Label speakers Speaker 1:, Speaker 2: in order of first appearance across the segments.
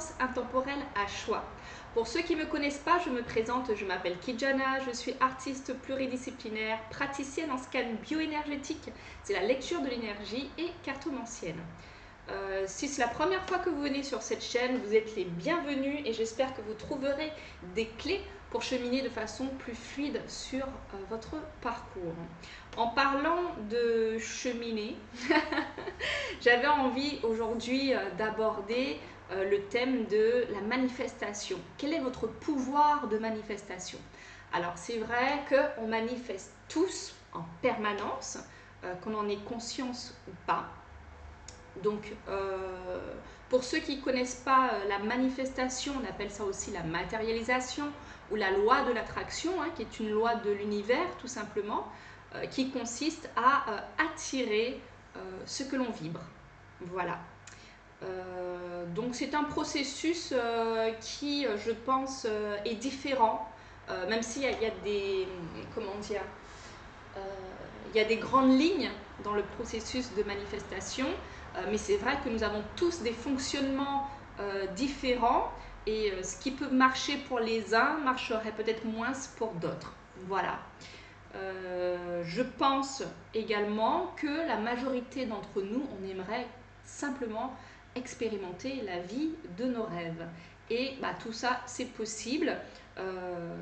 Speaker 1: force intemporelle à choix. Pour ceux qui ne me connaissent pas, je me présente, je m'appelle Kijana, je suis artiste pluridisciplinaire, praticienne en scan bioénergétique, c'est la lecture de l'énergie et cartomancienne. Si c'est la première fois que vous venez sur cette chaîne, vous êtes les bienvenus et j'espère que vous trouverez des clés pour cheminer de façon plus fluide sur votre parcours. En parlant de cheminer, j'avais envie aujourd'hui d'aborder le thème de la manifestation. Quel est votre pouvoir de manifestation? Alors c'est vrai qu'on manifeste tous en permanence, qu'on en ait conscience ou pas. Donc, pour ceux qui ne connaissent pas la manifestation, on appelle ça aussi la matérialisation ou la loi de l'attraction, qui est une loi de l'univers tout simplement, qui consiste à attirer ce que l'on vibre. Voilà. Donc c'est un processus qui, je pense, est différent, même s'il y a des, comment dire, il y a des grandes lignes dans le processus de manifestation, mais c'est vrai que nous avons tous des fonctionnements différents et ce qui peut marcher pour les uns marcherait peut-être moins pour d'autres. Voilà. Je pense également que la majorité d'entre nous, on aimerait simplement expérimenter la vie de nos rêves. Et tout ça, c'est possible.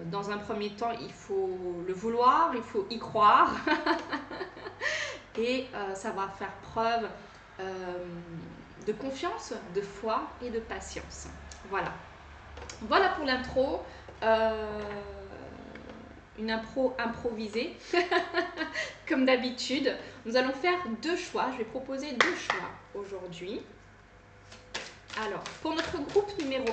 Speaker 1: Dans un premier temps, il faut le vouloir, il faut y croire. Et ça va faire preuve de confiance, de foi et de patience. Voilà. Voilà pour l'intro. Une impro improvisée, comme d'habitude. Nous allons faire deux choix. Je vais proposer deux choix aujourd'hui. Alors, pour notre groupe numéro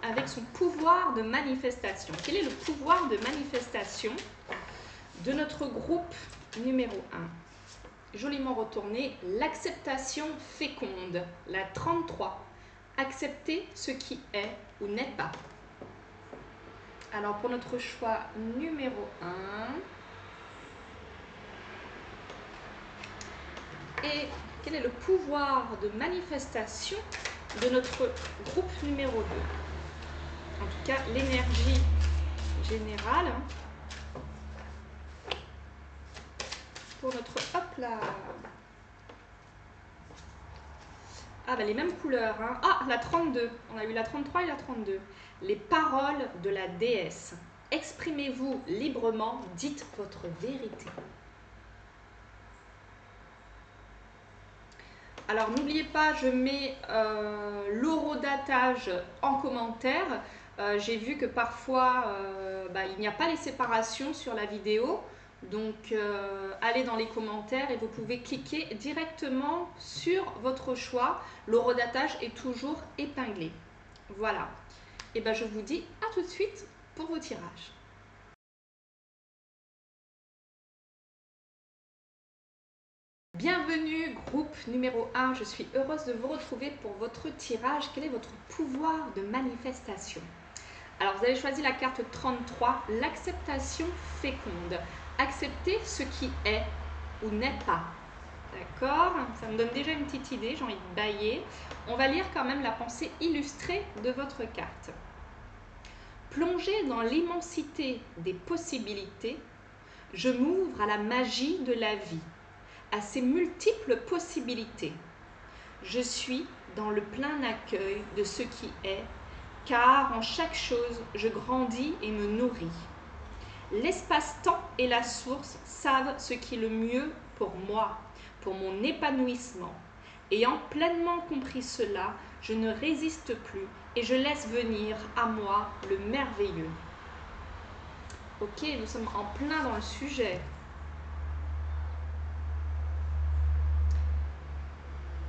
Speaker 1: 1, avec son pouvoir de manifestation. Quel est le pouvoir de manifestation de notre groupe numéro 1? Joliment retourné, l'acceptation féconde, la 33. Accepter ce qui est ou n'est pas. Alors, pour notre choix numéro 1, et quel est le pouvoir de manifestation de notre groupe numéro 2? En tout cas, l'énergie générale pour notre... Hop là! Ah, les mêmes couleurs. Ah, la 32. On a eu la 33 et la 32. Les paroles de la déesse. Exprimez-vous librement, dites votre vérité. Alors, n'oubliez pas, je mets l'horodatage en commentaire. J'ai vu que parfois, il n'y a pas les séparations sur la vidéo. Donc, allez dans les commentaires et vous pouvez cliquer directement sur votre choix. L'horodatage est toujours épinglé. Voilà. Et je vous dis à tout de suite pour vos tirages. Bienvenue groupe numéro 1, je suis heureuse de vous retrouver pour votre tirage. Quel est votre pouvoir de manifestation? Alors vous avez choisi la carte 33, l'acceptation féconde. Accepter ce qui est ou n'est pas. D'accord? Ça me donne déjà une petite idée, j'ai envie de bailler. On va lire quand même la pensée illustrée de votre carte. Plongée dans l'immensité des possibilités, je m'ouvre à la magie de la vie, à ses multiples possibilités. Je suis dans le plein accueil de ce qui est, car en chaque chose, je grandis et me nourris. L'espace-temps et la source savent ce qui est le mieux pour moi, pour mon épanouissement. Ayant pleinement compris cela, je ne résiste plus et je laisse venir à moi le merveilleux. Ok, nous sommes en plein dans le sujet.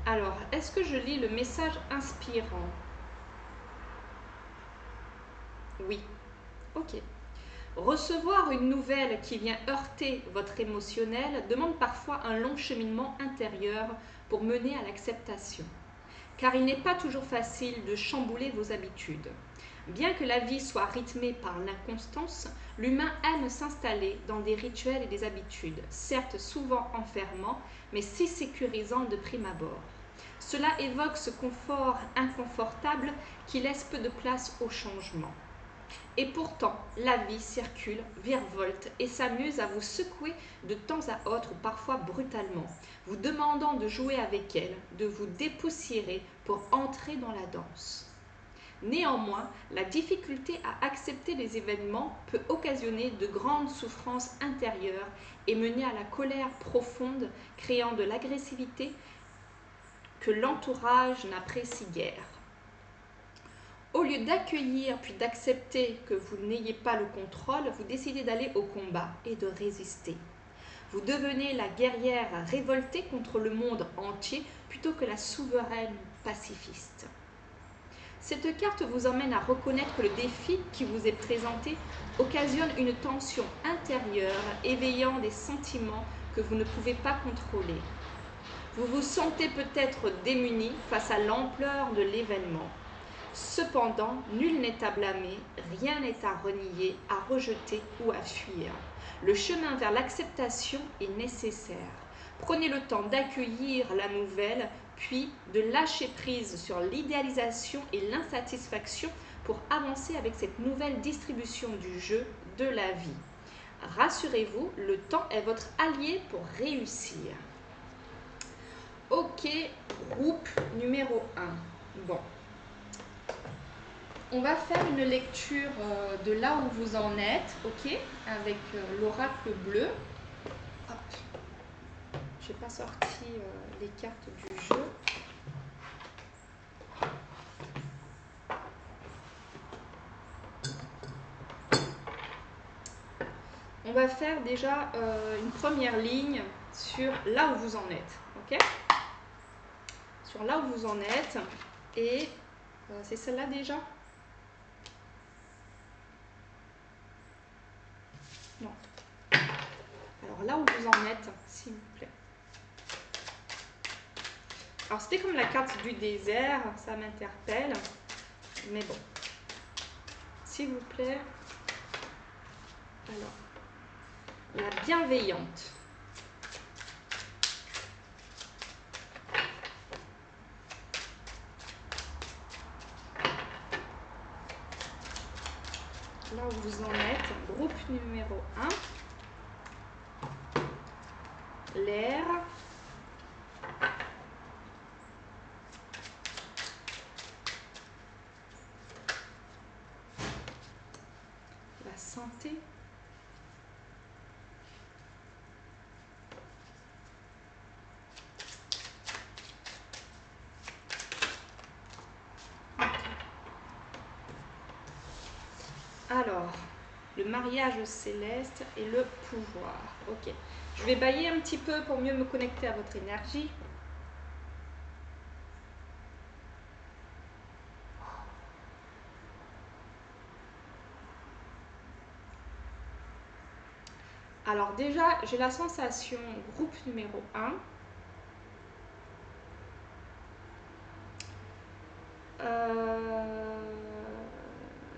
Speaker 1: Alors, est-ce que je lis le message inspirant? Oui. Ok. Recevoir une nouvelle qui vient heurter votre émotionnel demande parfois un long cheminement intérieur pour mener à l'acceptation. Car il n'est pas toujours facile de chambouler vos habitudes. Bien que la vie soit rythmée par l'inconstance, l'humain aime s'installer dans des rituels et des habitudes, certes souvent enfermants, mais si sécurisants de prime abord. Cela évoque ce confort inconfortable qui laisse peu de place au changement. Et pourtant, la vie circule, virevolte et s'amuse à vous secouer de temps à autre ou parfois brutalement, vous demandant de jouer avec elle, de vous dépoussiérer pour entrer dans la danse. Néanmoins, la difficulté à accepter les événements peut occasionner de grandes souffrances intérieures et mener à la colère profonde, créant de l'agressivité que l'entourage n'apprécie guère. Au lieu d'accueillir puis d'accepter que vous n'ayez pas le contrôle, vous décidez d'aller au combat et de résister. Vous devenez la guerrière révoltée contre le monde entier plutôt que la souveraine pacifiste. Cette carte vous emmène à reconnaître que le défi qui vous est présenté occasionne une tension intérieure, éveillant des sentiments que vous ne pouvez pas contrôler. Vous vous sentez peut-être démuni face à l'ampleur de l'événement. Cependant, nul n'est à blâmer, rien n'est à renier, à rejeter ou à fuir. Le chemin vers l'acceptation est nécessaire. Prenez le temps d'accueillir la nouvelle, puis de lâcher prise sur l'idéalisation et l'insatisfaction pour avancer avec cette nouvelle distribution du jeu de la vie. Rassurez-vous, le temps est votre allié pour réussir. Ok, groupe numéro 1. Bon. On va faire une lecture de là où vous en êtes, ok, avec l'oracle bleu. Hop. Je n'ai pas sorti les cartes du jeu. On va faire déjà une première ligne sur là où vous en êtes, ok? Sur là où vous en êtes, et c'est celle-là déjà? Non. Alors là où vous en êtes, s'il vous plaît. Alors c'était comme la carte du désert, ça m'interpelle, mais bon. S'il vous plaît. Alors, la bienveillante. Là où vous en êtes, groupe numéro 1, l'air, la santé, alors, le mariage céleste et le pouvoir. Ok, je vais bailler un petit peu pour mieux me connecter à votre énergie. Alors déjà, j'ai la sensation, groupe numéro 1,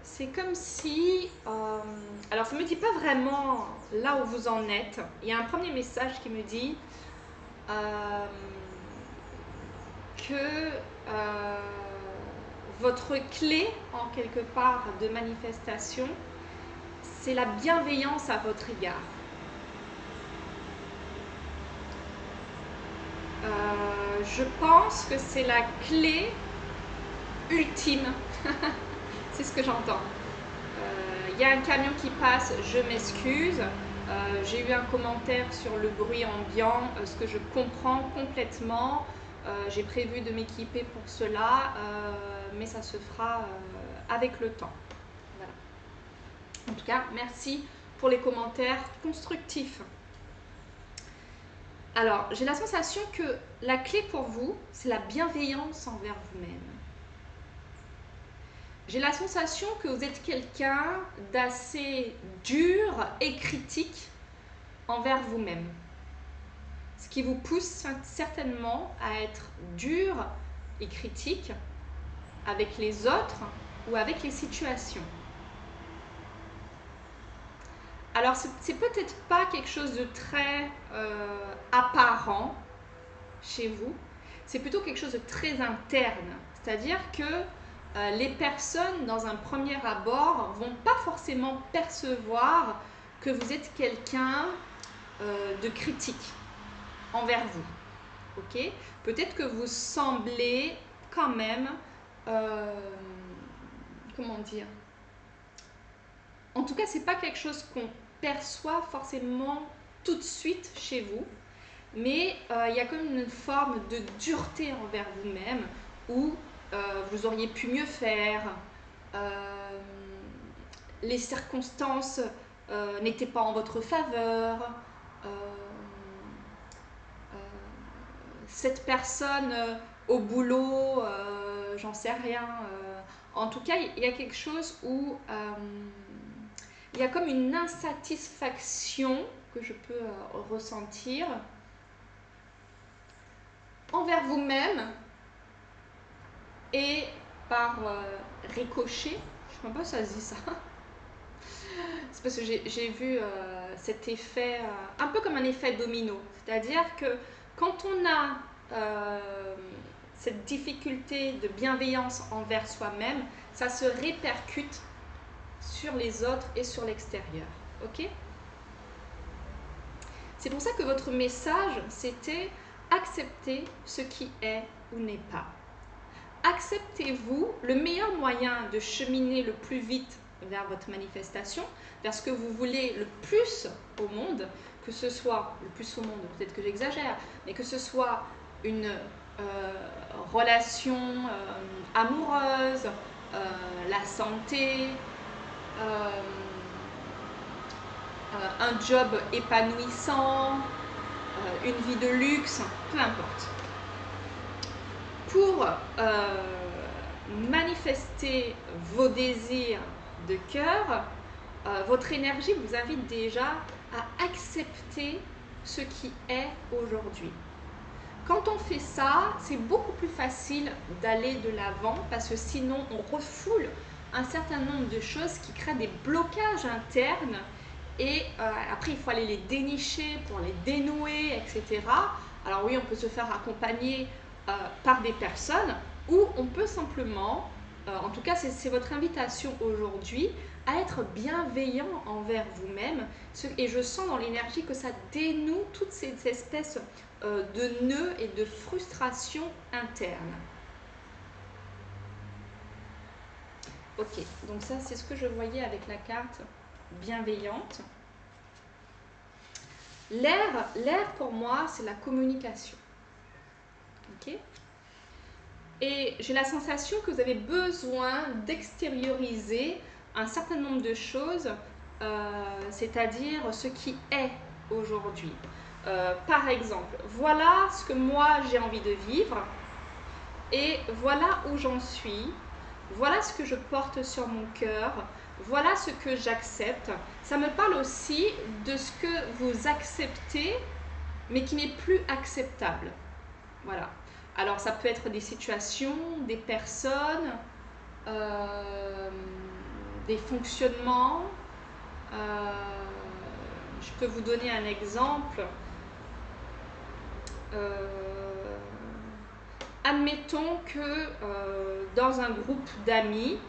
Speaker 1: c'est comme si, alors ça ne me dit pas vraiment là où vous en êtes. Il y a un premier message qui me dit que votre clé, en quelque part, de manifestation, c'est la bienveillance à votre égard. Je pense que c'est la clé ultime. C'est ce que j'entends. Il y a un camion qui passe, je m'excuse. J'ai eu un commentaire sur le bruit ambiant, ce que je comprends complètement. J'ai prévu de m'équiper pour cela, mais ça se fera avec le temps. Voilà. En tout cas, merci pour les commentaires constructifs. Alors, j'ai la sensation que la clé pour vous, c'est la bienveillance envers vous-même. J'ai la sensation que vous êtes quelqu'un d'assez dur et critique envers vous-même. Ce qui vous pousse certainement à être dur et critique avec les autres ou avec les situations. Alors, c'est peut-être pas quelque chose de très apparent chez vous, c'est plutôt quelque chose de très interne. C'est-à-dire que les personnes, dans un premier abord, vont pas forcément percevoir que vous êtes quelqu'un de critique envers vous. Ok? Peut-être que vous semblez quand même, comment dire? En tout cas, c'est pas quelque chose qu'on perçoit forcément tout de suite chez vous, mais il y a comme une forme de dureté envers vous-même où vous auriez pu mieux faire, les circonstances n'étaient pas en votre faveur, euh, cette personne au boulot, j'en sais rien. En tout cas, il y a quelque chose où il y a comme une insatisfaction que je peux ressentir envers vous-même et par ricochet, je ne sais même pas si ça se dit ça. C'est parce que j'ai vu cet effet, un peu comme un effet domino. C'est-à-dire que quand on a cette difficulté de bienveillance envers soi-même, ça se répercute sur les autres et sur l'extérieur. Ok? C'est pour ça que votre message, c'était accepter ce qui est ou n'est pas. Acceptez-vous. Le meilleur moyen de cheminer le plus vite vers votre manifestation, vers ce que vous voulez le plus au monde, que ce soit le plus au monde, peut-être que j'exagère, mais que ce soit une relation amoureuse, la santé, un job épanouissant, une vie de luxe, peu importe. Pour manifester vos désirs de cœur, votre énergie vous invite déjà à accepter ce qui est aujourd'hui. Quand on fait ça, c'est beaucoup plus facile d'aller de l'avant parce que sinon on refoule un certain nombre de choses qui créent des blocages internes et après il faut aller les dénicher pour les dénouer, etc. Alors oui, on peut se faire accompagner par des personnes ou on peut simplement, en tout cas c'est votre invitation aujourd'hui, à être bienveillant envers vous-même et je sens dans l'énergie que ça dénoue toutes ces espèces de nœuds et de frustrations internes. Ok, donc ça c'est ce que je voyais avec la carte bienveillante. L'air pour moi c'est la communication. Ok ? Et j'ai la sensation que vous avez besoin d'extérioriser un certain nombre de choses, c'est-à-dire ce qui est aujourd'hui. Par exemple, voilà ce que moi j'ai envie de vivre et voilà où j'en suis, voilà ce que je porte sur mon cœur, voilà ce que j'accepte. Ça me parle aussi de ce que vous acceptez mais qui n'est plus acceptable. Voilà. Alors ça peut être des situations, des personnes, des fonctionnements. Je peux vous donner un exemple. Admettons que dans un groupe d'amis,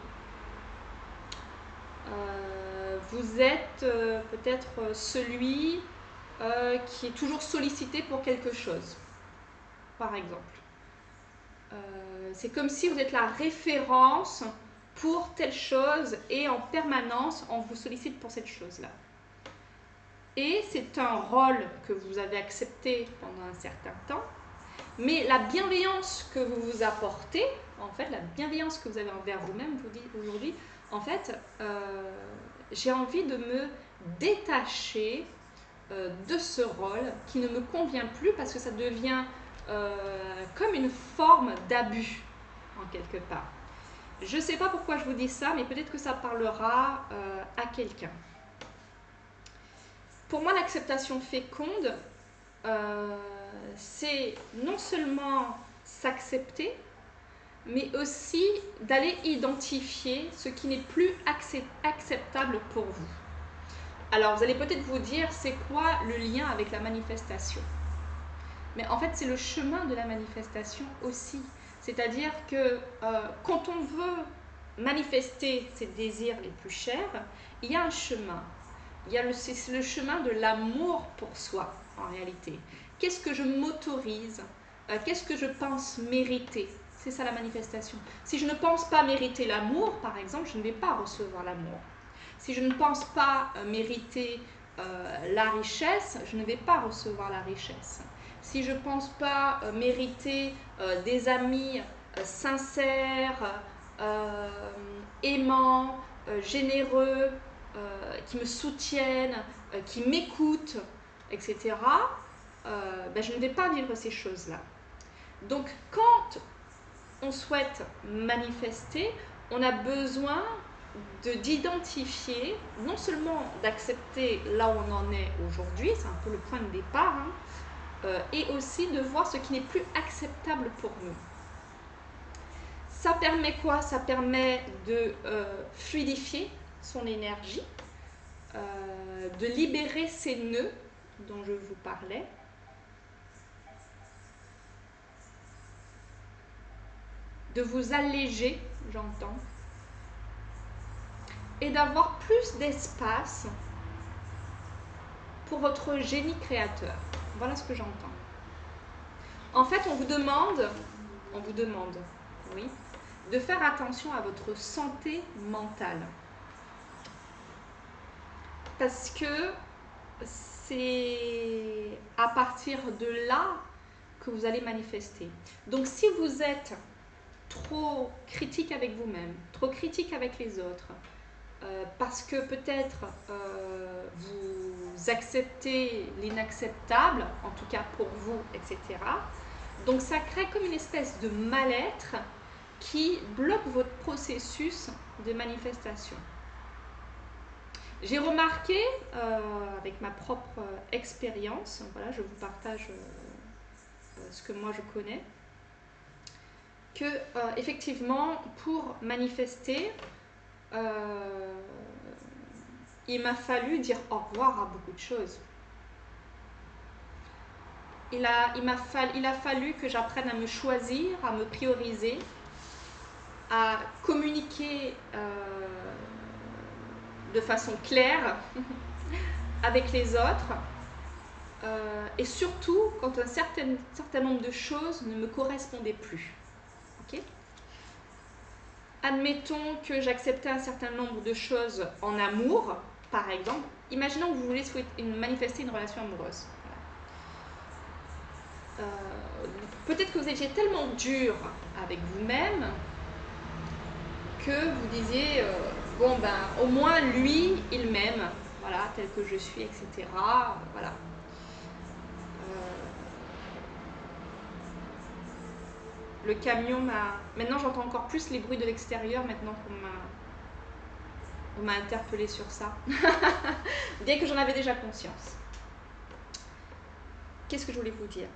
Speaker 1: vous êtes peut-être celui qui est toujours sollicité pour quelque chose, par exemple. C'est comme si vous êtes la référence pour telle chose et en permanence on vous sollicite pour cette chose-là. Et c'est un rôle que vous avez accepté pendant un certain temps, mais la bienveillance que vous vous apportez, en fait, la bienveillance que vous avez envers vous-même, vous dites aujourd'hui, en fait, j'ai envie de me détacher de ce rôle qui ne me convient plus parce que ça devient comme une forme d'abus, en quelque part. Je ne sais pas pourquoi je vous dis ça, mais peut-être que ça parlera à quelqu'un. Pour moi, l'acceptation féconde, c'est non seulement s'accepter, mais aussi d'aller identifier ce qui n'est plus acceptable pour vous. Alors, vous allez peut-être vous dire, c'est quoi le lien avec la manifestation ? Mais en fait, c'est le chemin de la manifestation aussi. C'est-à-dire que quand on veut manifester ses désirs les plus chers, il y a un chemin. C'est le chemin de l'amour pour soi, en réalité. Qu'est-ce que je m'autorise? Qu'est-ce que je pense mériter? C'est ça la manifestation. Si je ne pense pas mériter l'amour, par exemple, je ne vais pas recevoir l'amour. Si je ne pense pas mériter la richesse, je ne vais pas recevoir la richesse. Si je ne pense pas mériter des amis sincères, aimants, généreux, qui me soutiennent, qui m'écoutent, etc., je ne vais pas vivre ces choses-là. Donc, quand on souhaite manifester, on a besoin d'identifier, non seulement d'accepter là où on en est aujourd'hui, c'est un peu le point de départ, et aussi de voir ce qui n'est plus acceptable pour nous. Ça permet quoi? Ça permet de fluidifier son énergie, de libérer ces nœuds dont je vous parlais, de vous alléger, j'entends, et d'avoir plus d'espace pour votre génie créateur. Voilà ce que j'entends. En fait, on vous demande, oui, de faire attention à votre santé mentale. Parce que c'est à partir de là que vous allez manifester. Donc si vous êtes trop critique avec vous-même, trop critique avec les autres, parce que peut-être vous acceptez l'inacceptable, en tout cas pour vous, etc. Donc ça crée comme une espèce de mal-être qui bloque votre processus de manifestation. J'ai remarqué, avec ma propre expérience, voilà, je vous partage ce que moi je connais, que effectivement, pour manifester, il m'a fallu dire au revoir à beaucoup de choses. Il a fallu que j'apprenne à me choisir, à me prioriser, à communiquer de façon claire avec les autres, et surtout quand un certain nombre de choses ne me correspondaient plus. Okay? Admettons que j'acceptais un certain nombre de choses en amour, par exemple. Imaginons que vous voulez manifester une relation amoureuse. Peut-être que vous étiez tellement dur avec vous-même que vous disiez bon ben au moins lui il m'aime, voilà, tel que je suis, etc. Voilà. Le camion m'a... Maintenant j'entends encore plus les bruits de l'extérieur maintenant qu'on m'a interpellé sur ça. Bien que j'en avais déjà conscience. Qu'est-ce que je voulais vous dire?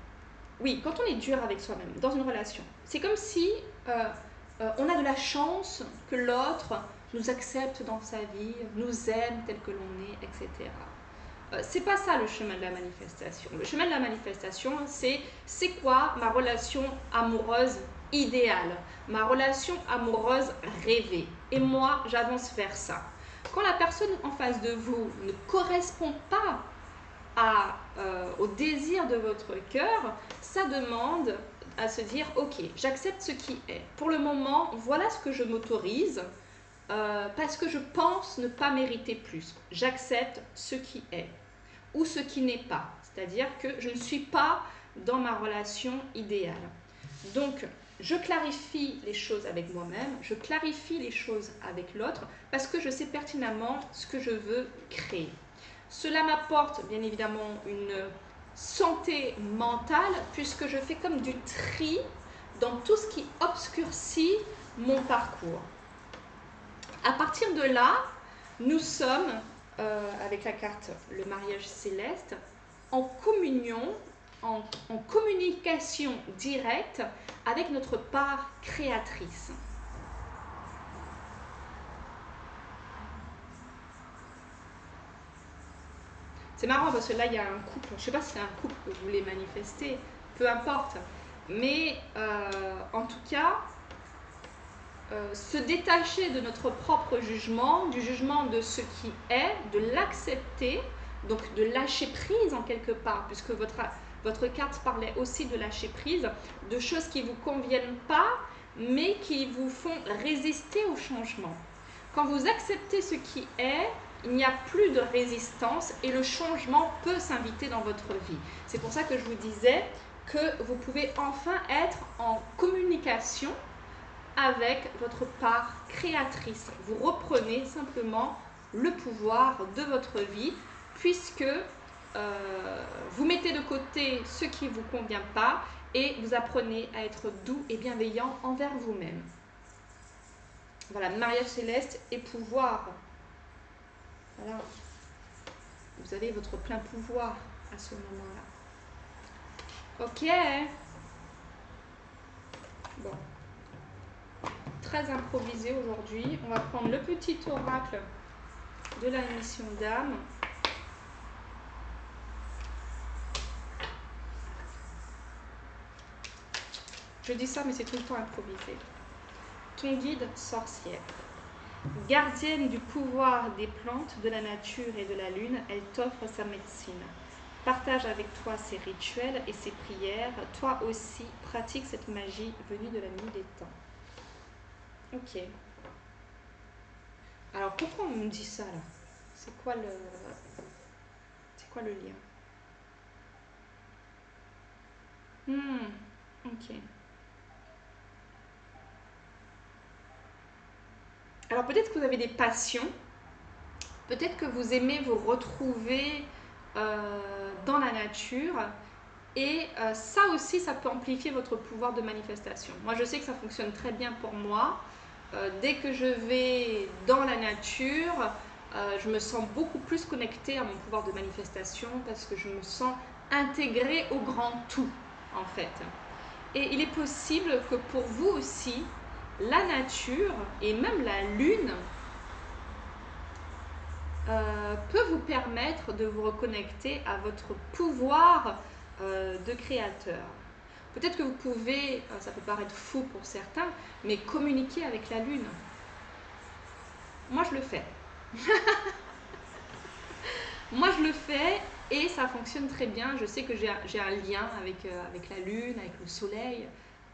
Speaker 1: Oui, quand on est dur avec soi-même dans une relation, c'est comme si on a de la chance que l'autre nous accepte dans sa vie, nous aime tel que l'on est, etc. C'est pas ça le chemin de la manifestation. Le chemin de la manifestation, c'est quoi ma relation amoureuse idéale, ma relation amoureuse rêvée. Et moi, j'avance vers ça. Quand la personne en face de vous ne correspond pas au désir de votre cœur, ça demande à se dire ok, j'accepte ce qui est. Pour le moment, voilà ce que je m'autorise parce que je pense ne pas mériter plus. J'accepte ce qui est ou ce qui n'est pas. C'est-à-dire que je ne suis pas dans ma relation idéale. Donc, je clarifie les choses avec moi-même, je clarifie les choses avec l'autre parce que je sais pertinemment ce que je veux créer. Cela m'apporte bien évidemment une santé mentale puisque je fais comme du tri dans tout ce qui obscurcit mon parcours. À partir de là, nous sommes, avec la carte le mariage céleste, en communion, en communication directe avec notre part créatrice. C'est marrant parce que là, il y a un couple, je ne sais pas si c'est un couple que vous voulez manifester, peu importe. Mais en tout cas, se détacher de notre propre jugement, du jugement de ce qui est, de l'accepter, donc de lâcher prise en quelque part, puisque votre carte parlait aussi de lâcher prise, de choses qui ne vous conviennent pas, mais qui vous font résister au changement. Quand vous acceptez ce qui est, il n'y a plus de résistance et le changement peut s'inviter dans votre vie. C'est pour ça que je vous disais que vous pouvez enfin être en communication avec votre part créatrice. Vous reprenez simplement le pouvoir de votre vie puisque vous mettez de côté ce qui ne vous convient pas et vous apprenez à être doux et bienveillant envers vous-même. Voilà, mariage céleste et pouvoir. Voilà. Vous avez votre plein pouvoir à ce moment-là. Ok. Bon. Très improvisé aujourd'hui. On va prendre le petit oracle de la mission d'âme. Je dis ça, mais c'est tout le temps improvisé. Ton guide sorcière. Gardienne du pouvoir des plantes, de la nature et de la lune, elle t'offre sa médecine. Partage avec toi ses rituels et ses prières. Toi aussi, pratique cette magie venue de la nuit des temps. Ok. Alors, pourquoi on me dit ça, là? C'est quoi le lien? Ok. Alors, peut-être que vous avez des passions. Peut-être que vous aimez vous retrouver dans la nature. Et ça aussi, ça peut amplifier votre pouvoir de manifestation. Moi, je sais que ça fonctionne très bien pour moi. Dès que je vais dans la nature, je me sens beaucoup plus connectée à mon pouvoir de manifestation parce que je me sens intégrée au grand tout, en fait. Et il est possible que pour vous aussi, la nature et même la lune peut vous permettre de vous reconnecter à votre pouvoir de créateur. Peut-être que vous pouvez, ça peut paraître fou pour certains, mais communiquer avec la lune. Moi, je le fais. Moi, je le fais et ça fonctionne très bien. Je sais que j'ai un lien avec la lune, avec le soleil,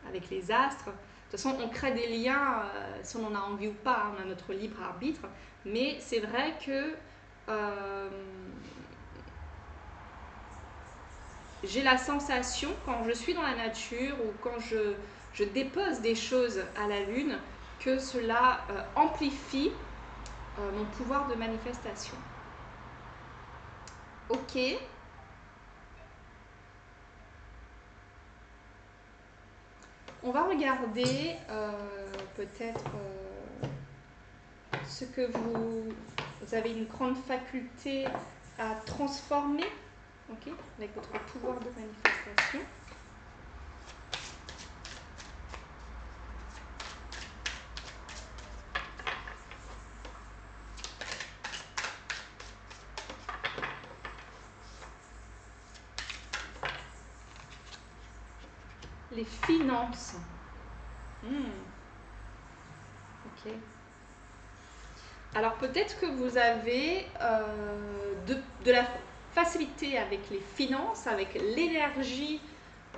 Speaker 1: avec les astres. De toute façon, on crée des liens si on en a envie ou pas, on a notre libre arbitre. Mais c'est vrai que j'ai la sensation, quand je suis dans la nature ou quand je dépose des choses à la lune, que cela amplifie mon pouvoir de manifestation. Ok. On va regarder peut-être ce que vous avez une grande faculté à transformer, ok, avec votre pouvoir de manifestation. Les finances. Ok. Alors peut-être que vous avez de la facilité avec les finances, avec l'énergie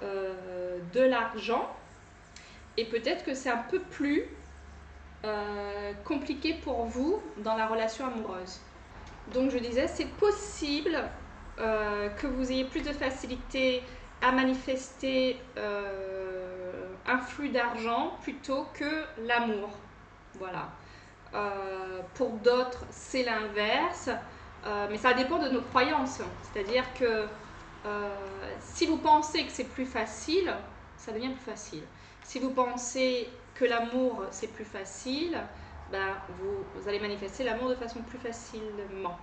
Speaker 1: de l'argent, et peut-être que c'est un peu plus compliqué pour vous dans la relation amoureuse. Donc je disais, c'est possible que vous ayez plus de facilité à manifester un flux d'argent plutôt que l'amour. Voilà. Pour d'autres, c'est l'inverse. Mais ça dépend de nos croyances. C'est-à-dire que si vous pensez que c'est plus facile, ça devient plus facile. Si vous pensez que l'amour, c'est plus facile, ben, vous allez manifester l'amour de façon plus facilement.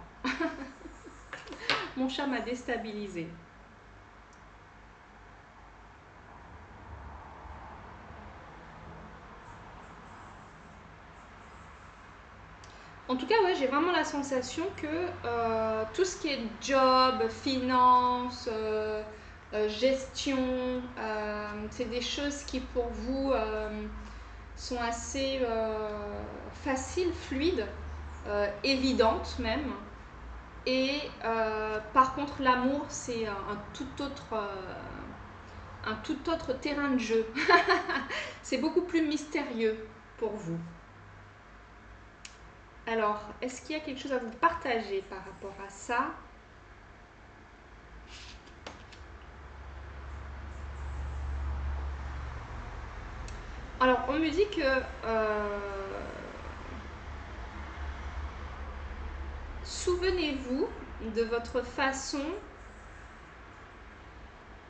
Speaker 1: Mon chat m'a déstabilisée. En tout cas, ouais, j'ai vraiment la sensation que tout ce qui est job, finance, gestion, c'est des choses qui pour vous sont assez faciles, fluides, évidentes même. Et par contre l'amour c'est un tout autre terrain de jeu. C'est beaucoup plus mystérieux pour vous. Alors, est-ce qu'il y a quelque chose à vous partager par rapport à ça? Alors, on me dit que souvenez-vous de votre façon,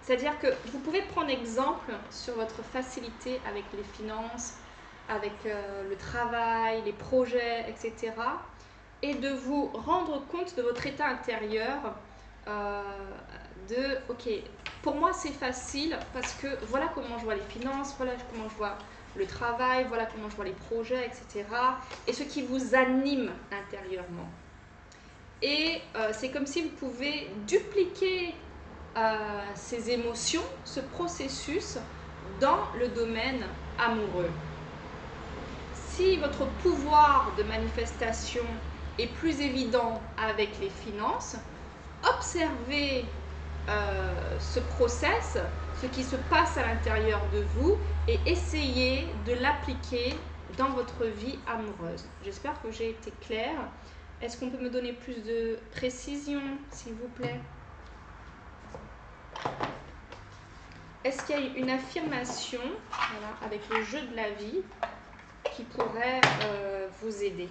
Speaker 1: c'est-à-dire que vous pouvez prendre exemple sur votre facilité avec les finances, avec le travail, les projets, etc. Et de vous rendre compte de votre état intérieur, ok, pour moi c'est facile parce que voilà comment je vois les finances, voilà comment je vois le travail, voilà comment je vois les projets, etc. Et ce qui vous anime intérieurement. Et c'est comme si vous pouvez dupliquer ces émotions, ce processus dans le domaine amoureux. Si votre pouvoir de manifestation est plus évident avec les finances, observez ce process, ce qui se passe à l'intérieur de vous et essayez de l'appliquer dans votre vie amoureuse. J'espère que j'ai été claire. Est-ce qu'on peut me donner plus de précision, s'il vous plaît? Est-ce qu'il y a une affirmation, voilà, avec le jeu de la vie qui pourrait vous aider?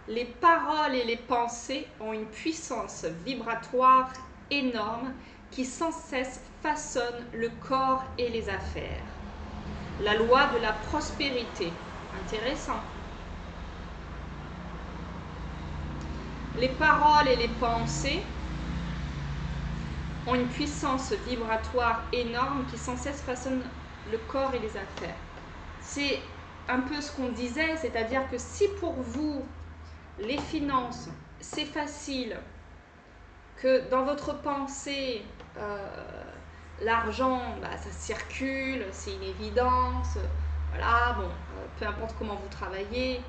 Speaker 1: Les paroles et les pensées ont une puissance vibratoire énorme qui sans cesse façonne le corps et les affaires. La loi de la prospérité. Intéressant. Les paroles et les pensées ont une puissance vibratoire énorme qui sans cesse façonne le corps et les affaires. C'est un peu ce qu'on disait, c'est-à-dire que si pour vous, les finances, c'est facile, que dans votre pensée, l'argent, ça circule, c'est une évidence, voilà, bon, peu importe comment vous travaillez.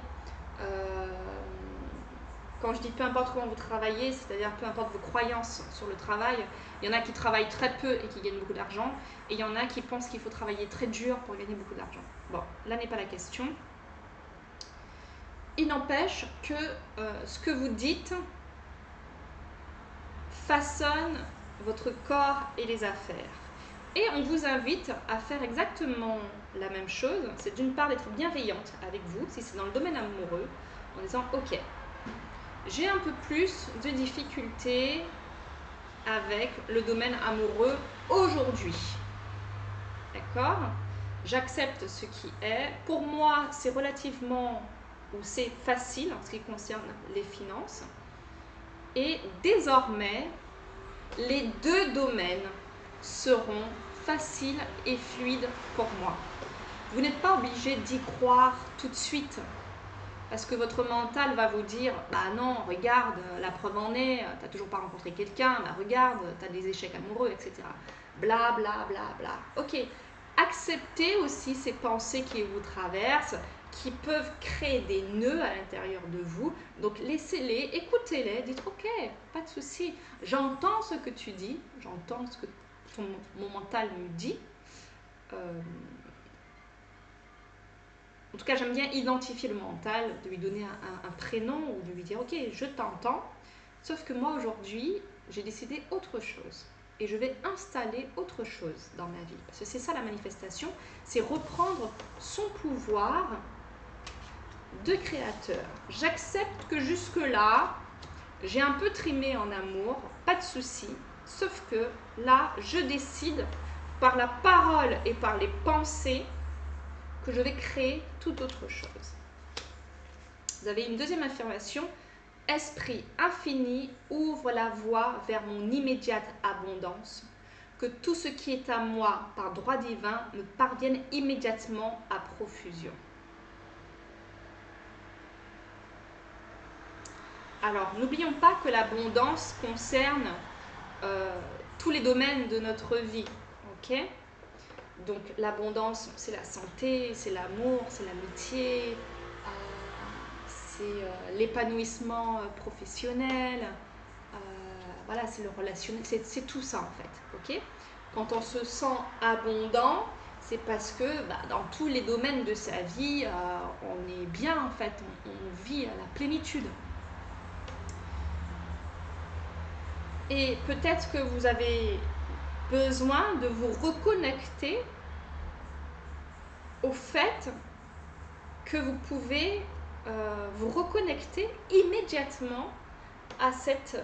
Speaker 1: Quand je dis peu importe comment vous travaillez, c'est-à-dire peu importe vos croyances sur le travail, il y en a qui travaillent très peu et qui gagnent beaucoup d'argent, et il y en a qui pensent qu'il faut travailler très dur pour gagner beaucoup d'argent. Bon, là n'est pas la question. Il n'empêche que ce que vous dites façonne votre corps et les affaires. Et on vous invite à faire exactement la même chose. C'est d'une part d'être bienveillante avec vous, si c'est dans le domaine amoureux, en disant ok, j'ai un peu plus de difficultés avec le domaine amoureux aujourd'hui. D'accord? J'accepte ce qui est. Pour moi, c'est relativement, ou c'est facile en ce qui concerne les finances. Et désormais, les deux domaines seront faciles et fluides pour moi. Vous n'êtes pas obligé d'y croire tout de suite. Parce que votre mental va vous dire, bah non, regarde, la preuve en est, t'as toujours pas rencontré quelqu'un, bah regarde, t'as des échecs amoureux, etc. Bla bla bla bla. Ok, acceptez aussi ces pensées qui vous traversent, qui peuvent créer des nœuds à l'intérieur de vous. Donc laissez-les, écoutez-les, dites ok, pas de souci, j'entends ce que tu dis, j'entends ce que mon mental me dit. En tout cas, j'aime bien identifier le mental, de lui donner un prénom ou de lui dire « Ok, je t'entends ». Sauf que moi, aujourd'hui, j'ai décidé autre chose. Et je vais installer autre chose dans ma vie. Parce que c'est ça la manifestation, c'est reprendre son pouvoir de créateur. J'accepte que jusque-là, j'ai un peu trimé en amour, pas de souci. Sauf que là, je décide par la parole et par les pensées que je vais créer tout autre chose. Vous avez une deuxième affirmation. Esprit infini ouvre la voie vers mon immédiate abondance. Que tout ce qui est à moi par droit divin me parvienne immédiatement à profusion. Alors, n'oublions pas que l'abondance concerne tous les domaines de notre vie, ok? Donc, l'abondance, c'est la santé, c'est l'amour, c'est l'amitié, c'est l'épanouissement professionnel, voilà, c'est le relationnel, c'est tout ça en fait, ok? Quand on se sent abondant, c'est parce que dans tous les domaines de sa vie, on est bien en fait, on vit à la plénitude. Et peut-être que vous avez besoin de vous reconnecter au fait que vous pouvez vous reconnecter immédiatement à cette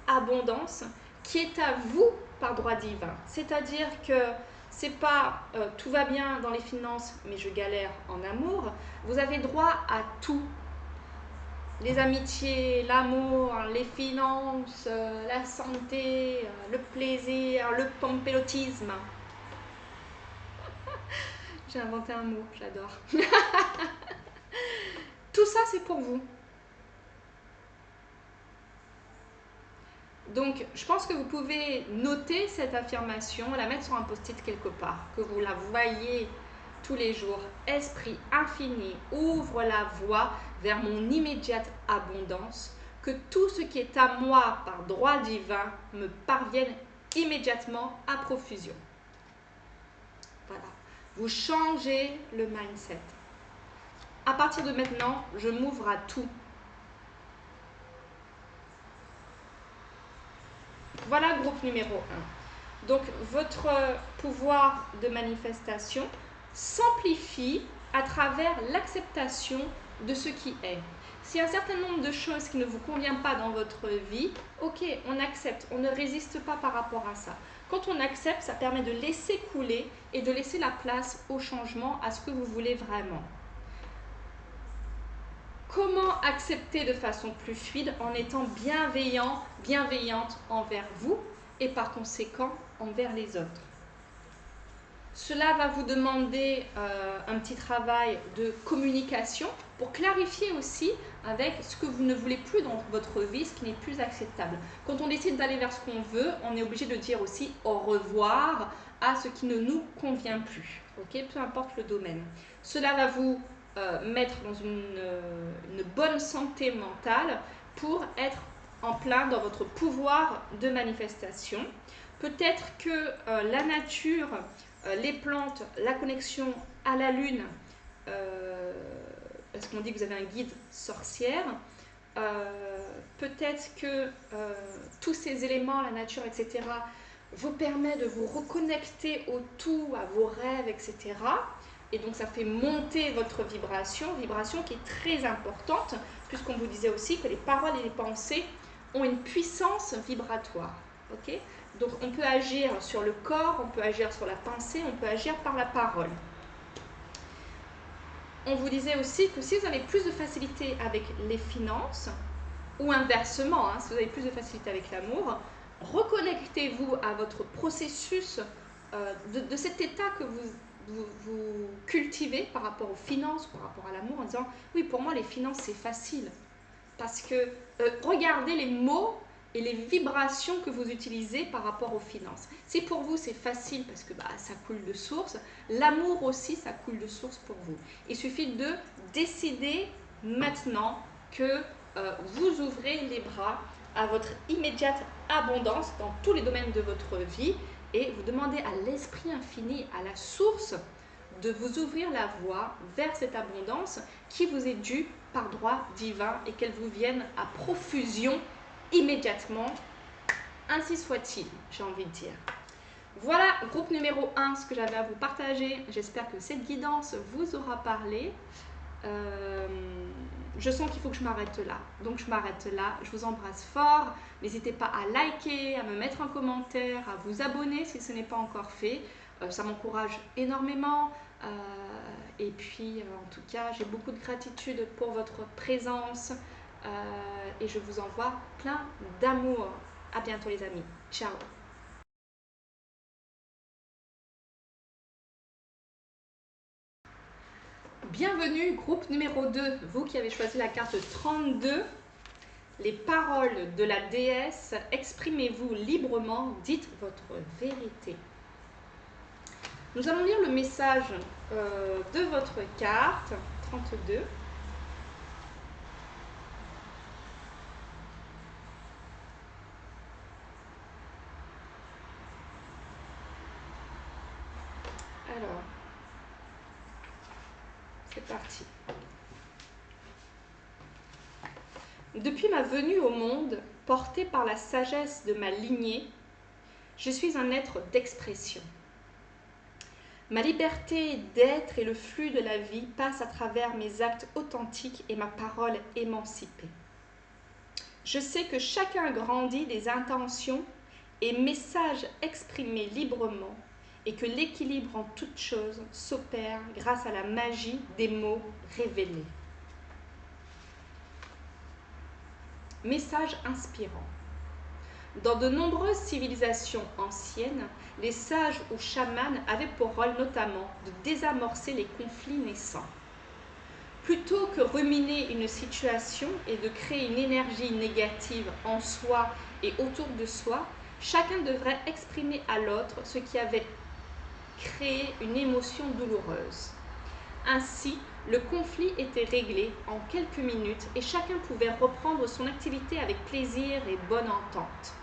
Speaker 1: abondance qui est à vous par droit divin. C'est-à-dire que c'est pas tout va bien dans les finances mais je galère en amour. Vous avez droit à tout. Les amitiés, l'amour, les finances, la santé, le plaisir, le pampélotisme. J'ai inventé un mot, j'adore. Tout ça, c'est pour vous. Donc, je pense que vous pouvez noter cette affirmation, la mettre sur un post-it quelque part, que vous la voyez tous les jours. Esprit infini, ouvre la voie vers mon immédiate abondance, que tout ce qui est à moi par droit divin me parvienne immédiatement à profusion. Voilà. Vous changez le mindset. À partir de maintenant, je m'ouvre à tout. Voilà groupe numéro 1. Donc, votre pouvoir de manifestation s'amplifie à travers l'acceptation de ce qui est. S'il y a un certain nombre de choses qui ne vous conviennent pas dans votre vie, ok, on accepte, on ne résiste pas par rapport à ça. Quand on accepte, ça permet de laisser couler et de laisser la place au changement, à ce que vous voulez vraiment. Comment accepter de façon plus fluide en étant bienveillant, bienveillante envers vous et par conséquent envers les autres? Cela va vous demander un petit travail de communication pour clarifier aussi avec ce que vous ne voulez plus dans votre vie, ce qui n'est plus acceptable. Quand on décide d'aller vers ce qu'on veut, on est obligé de dire aussi au revoir à ce qui ne nous convient plus, okay? Peu importe le domaine. Cela va vous mettre dans une bonne santé mentale pour être en plein dans votre pouvoir de manifestation. Peut-être que la nature, les plantes, la connexion à la lune, parce qu'on dit que vous avez un guide sorcière, peut-être que tous ces éléments, la nature, etc., vous permet de vous reconnecter au tout, à vos rêves, etc. Et donc ça fait monter votre vibration qui est très importante, puisqu'on vous disait aussi que les paroles et les pensées ont une puissance vibratoire. Okay? Donc on peut agir sur le corps, on peut agir sur la pensée, on peut agir par la parole. On vous disait aussi que si vous avez plus de facilité avec les finances, ou inversement, si vous avez plus de facilité avec l'amour, reconnectez-vous à votre processus de cet état que vous cultivez par rapport aux finances, par rapport à l'amour, en disant « oui, pour moi, les finances, c'est facile ». Parce que regardez les mots et les vibrations que vous utilisez par rapport aux finances. Si pour vous c'est facile parce que ça coule de source, l'amour aussi ça coule de source pour vous. Il suffit de décider maintenant que vous ouvrez les bras à votre immédiate abondance dans tous les domaines de votre vie et vous demandez à l'esprit infini, à la source, de vous ouvrir la voie vers cette abondance qui vous est due par droit divin et qu'elle vous vienne à profusion immédiatement. Ainsi soit-il, j'ai envie de dire. Voilà, groupe numéro 1, ce que j'avais à vous partager. J'espère que cette guidance vous aura parlé. Je sens qu'il faut que je m'arrête là. Donc je m'arrête là. Je vous embrasse fort. N'hésitez pas à liker, à me mettre un commentaire, à vous abonner si ce n'est pas encore fait. Ça m'encourage énormément. Et puis, en tout cas, j'ai beaucoup de gratitude pour votre présence. Et je vous envoie plein d'amour. À bientôt les amis. Ciao. Bienvenue, groupe numéro 2. Vous qui avez choisi la carte 32. les paroles de la déesse, exprimez-vous librement, dites votre vérité. Nous allons lire le message de votre carte 32. Alors, c'est parti. Depuis ma venue au monde, portée par la sagesse de ma lignée, je suis un être d'expression. Ma liberté d'être et le flux de la vie passent à travers mes actes authentiques et ma parole émancipée. Je sais que chacun grandit des intentions et messages exprimés librement et que l'équilibre en toute chose s'opère grâce à la magie des mots révélés. Message inspirant. Dans de nombreuses civilisations anciennes, les sages ou chamans avaient pour rôle notamment de désamorcer les conflits naissants. Plutôt que ruminer une situation et de créer une énergie négative en soi et autour de soi, chacun devrait exprimer à l'autre ce qui avait créé une émotion douloureuse. Ainsi, le conflit était réglé en quelques minutes et chacun pouvait reprendre son activité avec plaisir et bonne entente.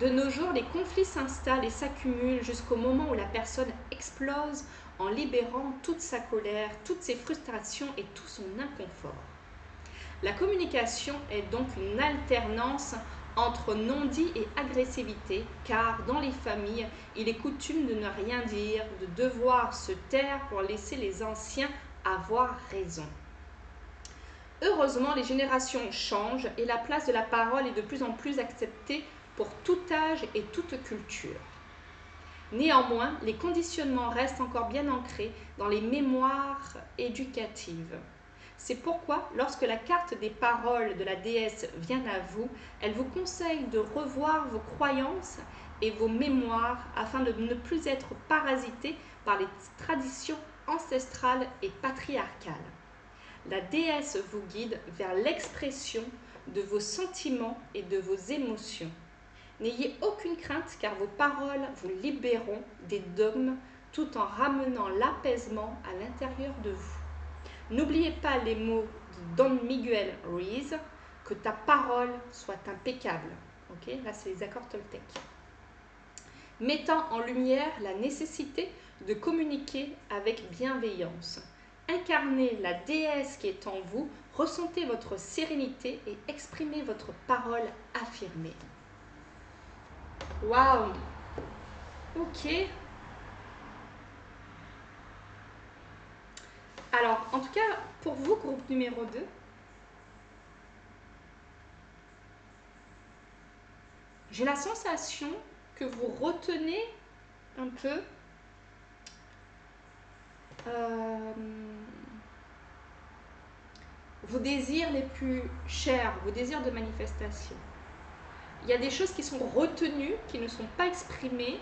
Speaker 1: De nos jours, les conflits s'installent et s'accumulent jusqu'au moment où la personne explose en libérant toute sa colère, toutes ses frustrations et tout son inconfort. La communication est donc une alternance entre non-dit et agressivité, car dans les familles, il est coutume de ne rien dire, de devoir se taire pour laisser les anciens avoir raison. Heureusement, les générations changent et la place de la parole est de plus en plus acceptée pour tout âge et toute culture. Néanmoins, les conditionnements restent encore bien ancrés dans les mémoires éducatives. C'est pourquoi, lorsque la carte des paroles de la déesse vient à vous, elle vous conseille de revoir vos croyances et vos mémoires afin de ne plus être parasité par les traditions ancestrales et patriarcales. La déesse vous guide vers l'expression de vos sentiments et de vos émotions. N'ayez aucune crainte car vos paroles vous libéreront des dogmes tout en ramenant l'apaisement à l'intérieur de vous. N'oubliez pas les mots de Don Miguel Ruiz, que ta parole soit impeccable. Okay, là, c'est les accords Toltec. Mettant en lumière la nécessité de communiquer avec bienveillance. Incarnez la déesse qui est en vous, ressentez votre sérénité et exprimez votre parole affirmée. Waouh! Ok. Alors, en tout cas, pour vous, groupe numéro 2, j'ai la sensation que vous retenez un peu vos désirs les plus chers, vos désirs de manifestation. Il y a des choses qui sont retenues, qui ne sont pas exprimées,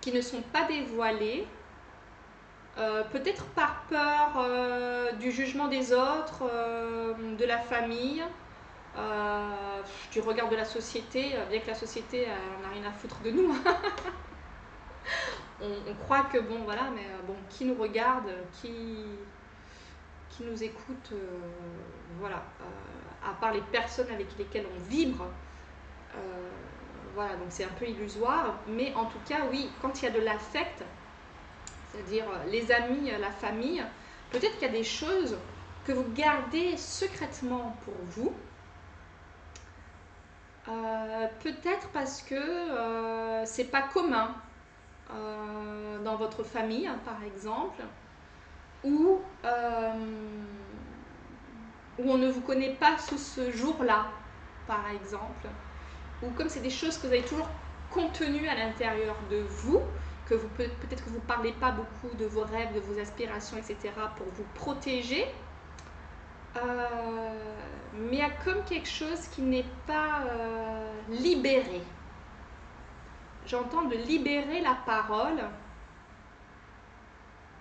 Speaker 1: qui ne sont pas dévoilées, peut-être par peur du jugement des autres, de la famille, du regard de la société, bien que la société n'a rien à foutre de nous. on croit que bon voilà, mais bon, qui nous regarde, qui nous écoute, voilà, à part les personnes avec lesquelles on vibre, voilà, donc c'est un peu illusoire, mais en tout cas, oui, quand il y a de l'affect, c'est-à-dire les amis, la famille, peut-être qu'il y a des choses que vous gardez secrètement pour vous, peut-être parce que c'est pas commun dans votre famille, hein, par exemple, ou où on ne vous connaît pas sous ce jour-là, par exemple, ou comme c'est des choses que vous avez toujours contenues à l'intérieur de vous, que vous peut-être que vous ne parlez pas beaucoup de vos rêves, de vos aspirations, etc., pour vous protéger, mais il y a comme quelque chose qui n'est pas libéré. J'entends de libérer la parole,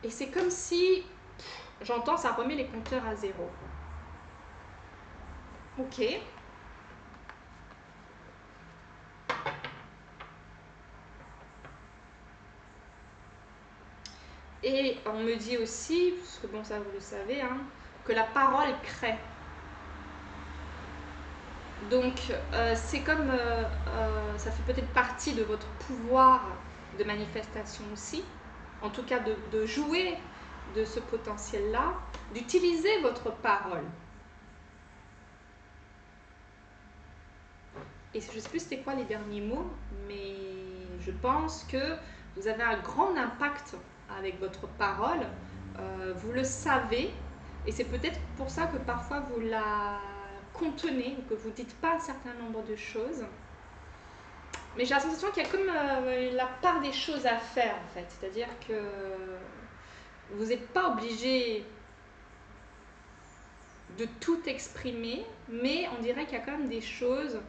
Speaker 1: et c'est comme si, j'entends, ça remet les compteurs à zéro. Ok. Et on me dit aussi, parce que bon ça vous le savez, hein, que la parole crée. Donc c'est comme, ça fait peut-être partie de votre pouvoir de manifestation aussi, en tout cas de jouer de ce potentiel-là, d'utiliser votre parole. Et je ne sais plus c'était quoi les derniers mots, mais je pense que vous avez un grand impact avec votre parole, vous le savez, et c'est peut-être pour ça que parfois vous la contenez, ou que vous ne dites pas un certain nombre de choses. Mais j'ai la sensation qu'il y a comme la part des choses à faire en fait, c'est-à-dire que vous n'êtes pas obligé de tout exprimer, mais on dirait qu'il y a quand même des choses.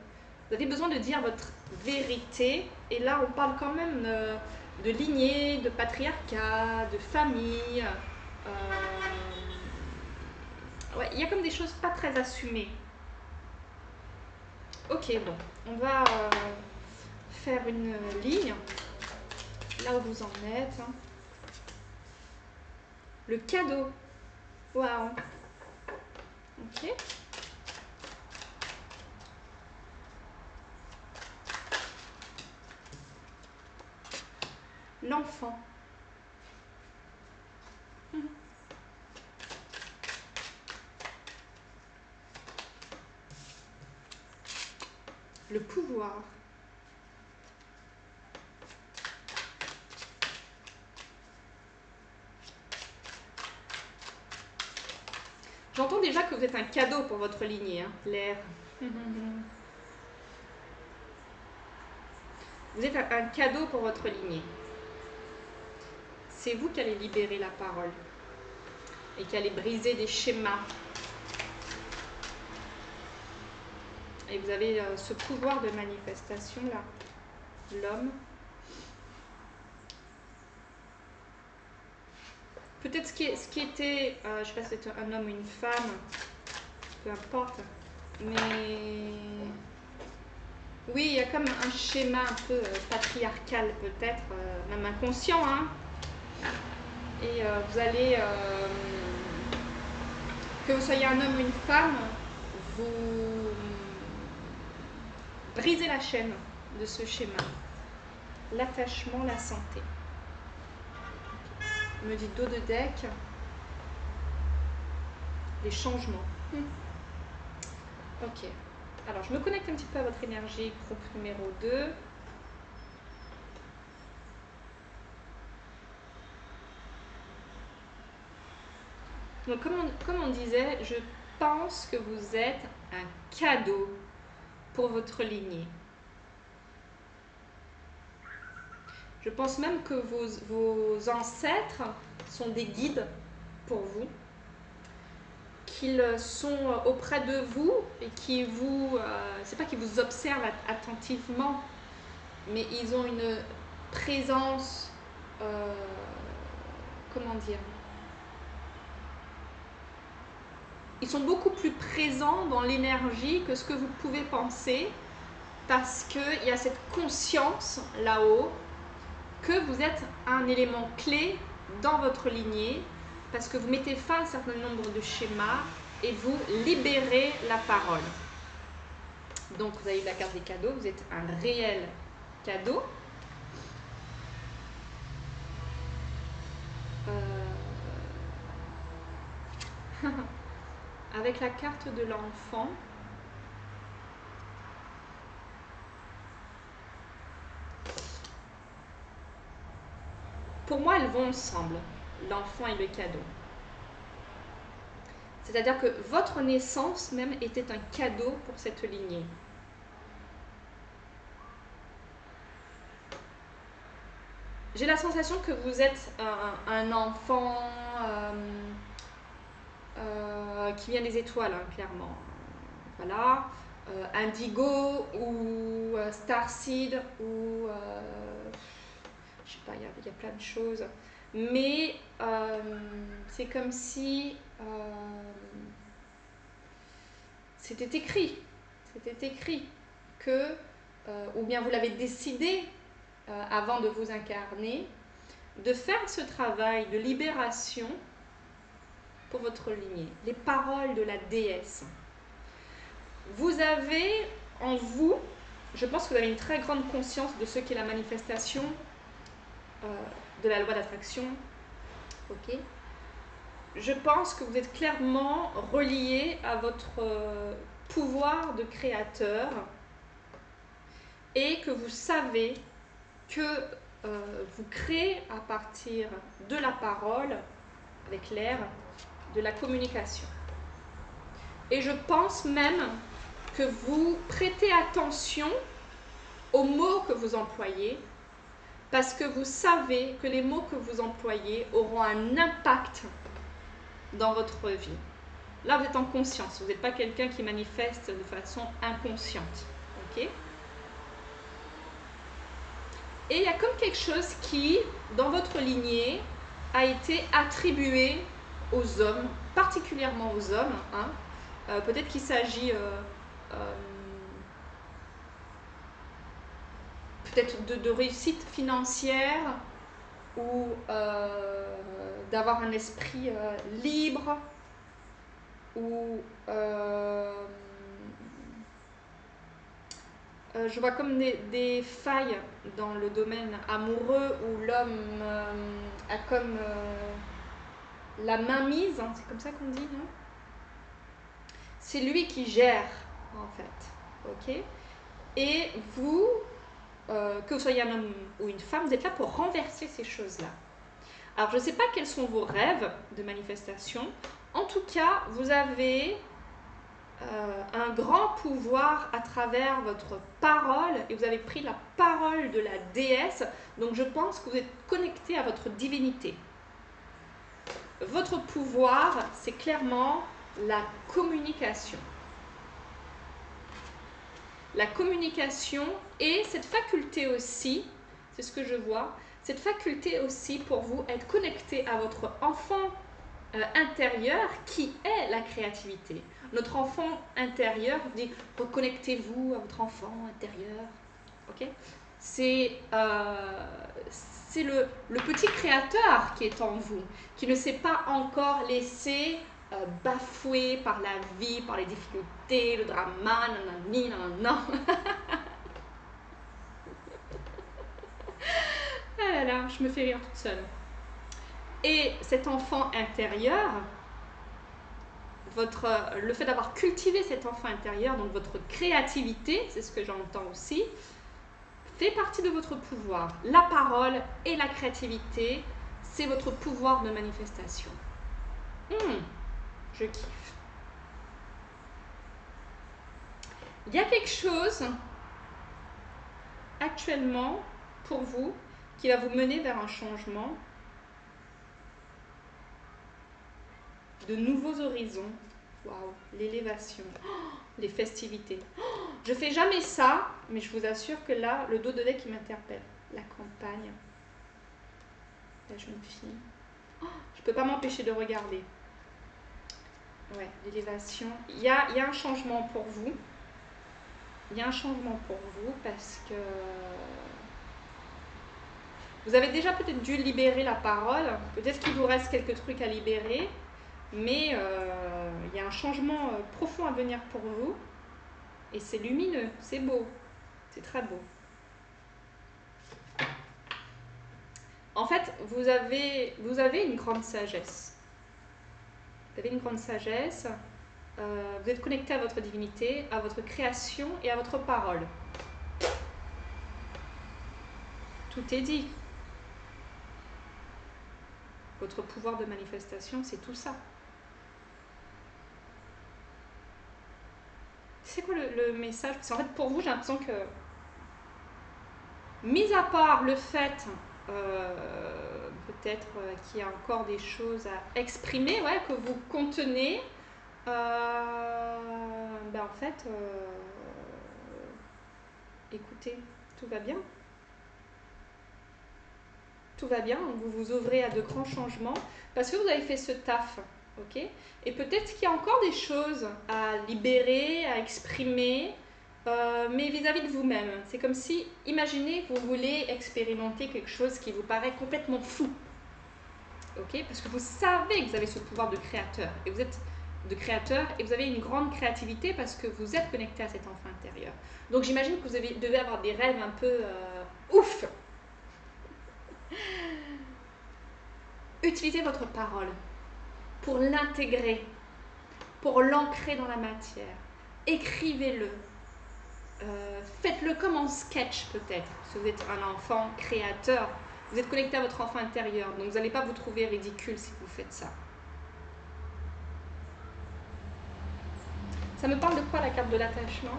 Speaker 1: Vous avez besoin de dire votre vérité, et là on parle quand même de lignée, de patriarcat, de famille. Ouais, il y a comme des choses pas très assumées. Ok, bon, on va faire une ligne là où vous en êtes. Le cadeau. Waouh. Ok. L'enfant. Le pouvoir. J'entends déjà que vous êtes un cadeau pour votre lignée, hein, l'air. Vous êtes un cadeau pour votre lignée. C'est vous qui allez libérer la parole et qui allez briser des schémas. Et vous avez ce pouvoir de manifestation là, l'homme. Peut-être ce qui était, je ne sais pas si c'était un homme ou une femme, peu importe, mais oui, il y a comme un schéma un peu patriarcal peut-être, même inconscient, hein. Et vous allez, que vous soyez un homme ou une femme, vous brisez la chaîne de ce schéma. L'attachement, la santé. On me dit dos de deck, les changements. Ok. Alors, je me connecte un petit peu à votre énergie, groupe numéro 2. Donc, comme on disait, je pense que vous êtes un cadeau pour votre lignée. Je pense même que vos ancêtres sont des guides pour vous, qu'ils sont auprès de vous et qui vous, c'est pas qu'ils vous observent attentivement, mais ils ont une présence, comment dire, ils sont beaucoup plus présents dans l'énergie que ce que vous pouvez penser, parce qu'il y a cette conscience là-haut que vous êtes un élément clé dans votre lignée, parce que vous mettez fin à un certain nombre de schémas et vous libérez la parole. Donc vous avez la carte des cadeaux, vous êtes un réel cadeau. Avec la carte de l'enfant, pour moi elles vont ensemble, l'enfant et le cadeau. C'est-à-dire que votre naissance même était un cadeau pour cette lignée. J'ai la sensation que vous êtes un enfant qui vient des étoiles, hein, clairement. Voilà. Indigo ou Starseed ou je sais pas, il y a plein de choses. Mais c'est comme si c'était écrit que, ou bien vous l'avez décidé avant de vous incarner, de faire ce travail de libération pour votre lignée, les paroles de la déesse. Vous avez en vous, je pense que vous avez une très grande conscience de ce qu'est la manifestation de la loi d'attraction. Ok. Je pense que vous êtes clairement relié à votre pouvoir de créateur et que vous savez que vous créez à partir de la parole, avec l'air, de la communication. Et je pense même que vous prêtez attention aux mots que vous employez, parce que vous savez que les mots que vous employez auront un impact dans votre vie. Là, vous êtes en conscience, vous n'êtes pas quelqu'un qui manifeste de façon inconsciente. Ok ? Et il y a comme quelque chose qui, dans votre lignée, a été attribué aux hommes, particulièrement aux hommes. Hein. Peut-être qu'il s'agit peut-être de réussite financière ou d'avoir un esprit libre ou je vois comme des failles dans le domaine amoureux où l'homme a comme la main mise, hein, c'est comme ça qu'on dit, non? C'est lui qui gère, en fait. Ok? Et vous, que vous soyez un homme ou une femme, vous êtes là pour renverser ces choses-là. Alors, je ne sais pas quels sont vos rêves de manifestation. En tout cas, vous avez un grand pouvoir à travers votre parole et vous avez pris la parole de la déesse. Donc, je pense que vous êtes connecté à votre divinité. Votre pouvoir, c'est clairement la communication. La communication et cette faculté aussi, c'est ce que je vois, cette faculté aussi pour vous être connecté à votre enfant intérieur qui est la créativité. Notre enfant intérieur dit reconnectez-vous à votre enfant intérieur. Ok ? C'est le petit créateur qui est en vous, qui ne s'est pas encore laissé bafoué par la vie, par les difficultés, le drama, nanani, nanana. Ah là là, je me fais rire toute seule. Et cet enfant intérieur, le fait d'avoir cultivé cet enfant intérieur, donc votre créativité, c'est ce que j'entends aussi, fait partie de votre pouvoir. La parole et la créativité, c'est votre pouvoir de manifestation. Je kiffe. Il y a quelque chose actuellement pour vous qui va vous mener vers un changement, de nouveaux horizons. Waouh, l'élévation, les festivités. Je fais jamais ça, mais je vous assure que là, le dos de lait qui m'interpelle. La campagne, la jeune fille. Je peux pas m'empêcher de regarder. Ouais, l'élévation. Il y a un changement pour vous. Il y a un changement pour vous parce que vous avez déjà peut-être dû libérer la parole. Peut-être qu'il vous reste quelques trucs à libérer. Mais il y a un changement profond à venir pour vous. Et c'est lumineux, c'est beau. C'est très beau. En fait, vous avez une grande sagesse. Vous avez une grande sagesse. Vous êtes connecté à votre divinité, à votre création et à votre parole. Tout est dit. Votre pouvoir de manifestation, c'est tout ça. C'est quoi le message? Parce qu'en fait, pour vous, j'ai l'impression que, mis à part le fait, peut-être qu'il y a encore des choses à exprimer, ouais, que vous contenez, en fait, écoutez, tout va bien. Tout va bien, vous vous ouvrez à de grands changements parce que vous avez fait ce taf, ok? Et peut-être qu'il y a encore des choses à libérer, à exprimer, mais vis-à-vis de vous-même. C'est comme si, imaginez que vous voulez expérimenter quelque chose qui vous paraît complètement fou. Ok? Parce que vous savez que vous avez ce pouvoir de créateur. Et vous êtes de créateur et vous avez une grande créativité parce que vous êtes connecté à cet enfant intérieur. Donc j'imagine que vous devez avoir des rêves un peu ouf. Utilisez votre parole pour l'intégrer, pour l'ancrer dans la matière. Écrivez-le. Faites-le comme en sketch peut-être. Si vous êtes un enfant créateur, vous êtes connecté à votre enfant intérieur. Donc vous n'allez pas vous trouver ridicule si vous faites ça. Ça me parle de quoi la carte de l'attachement?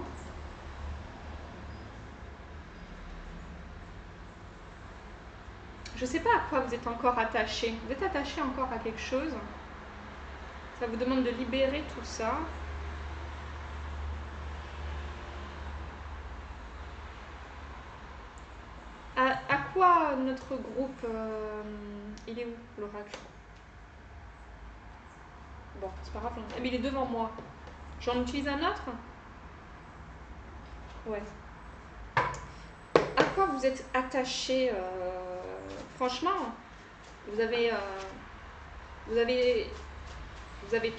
Speaker 1: Je ne sais pas à quoi vous êtes encore attaché. Vous êtes attaché encore à quelque chose. Ça vous demande de libérer tout ça. À quoi notre groupe... il est où l'oracle? Bon, c'est pas grave. Mais il est devant moi. J'en utilise un autre? Ouais. À quoi vous êtes attaché? Franchement, vous avez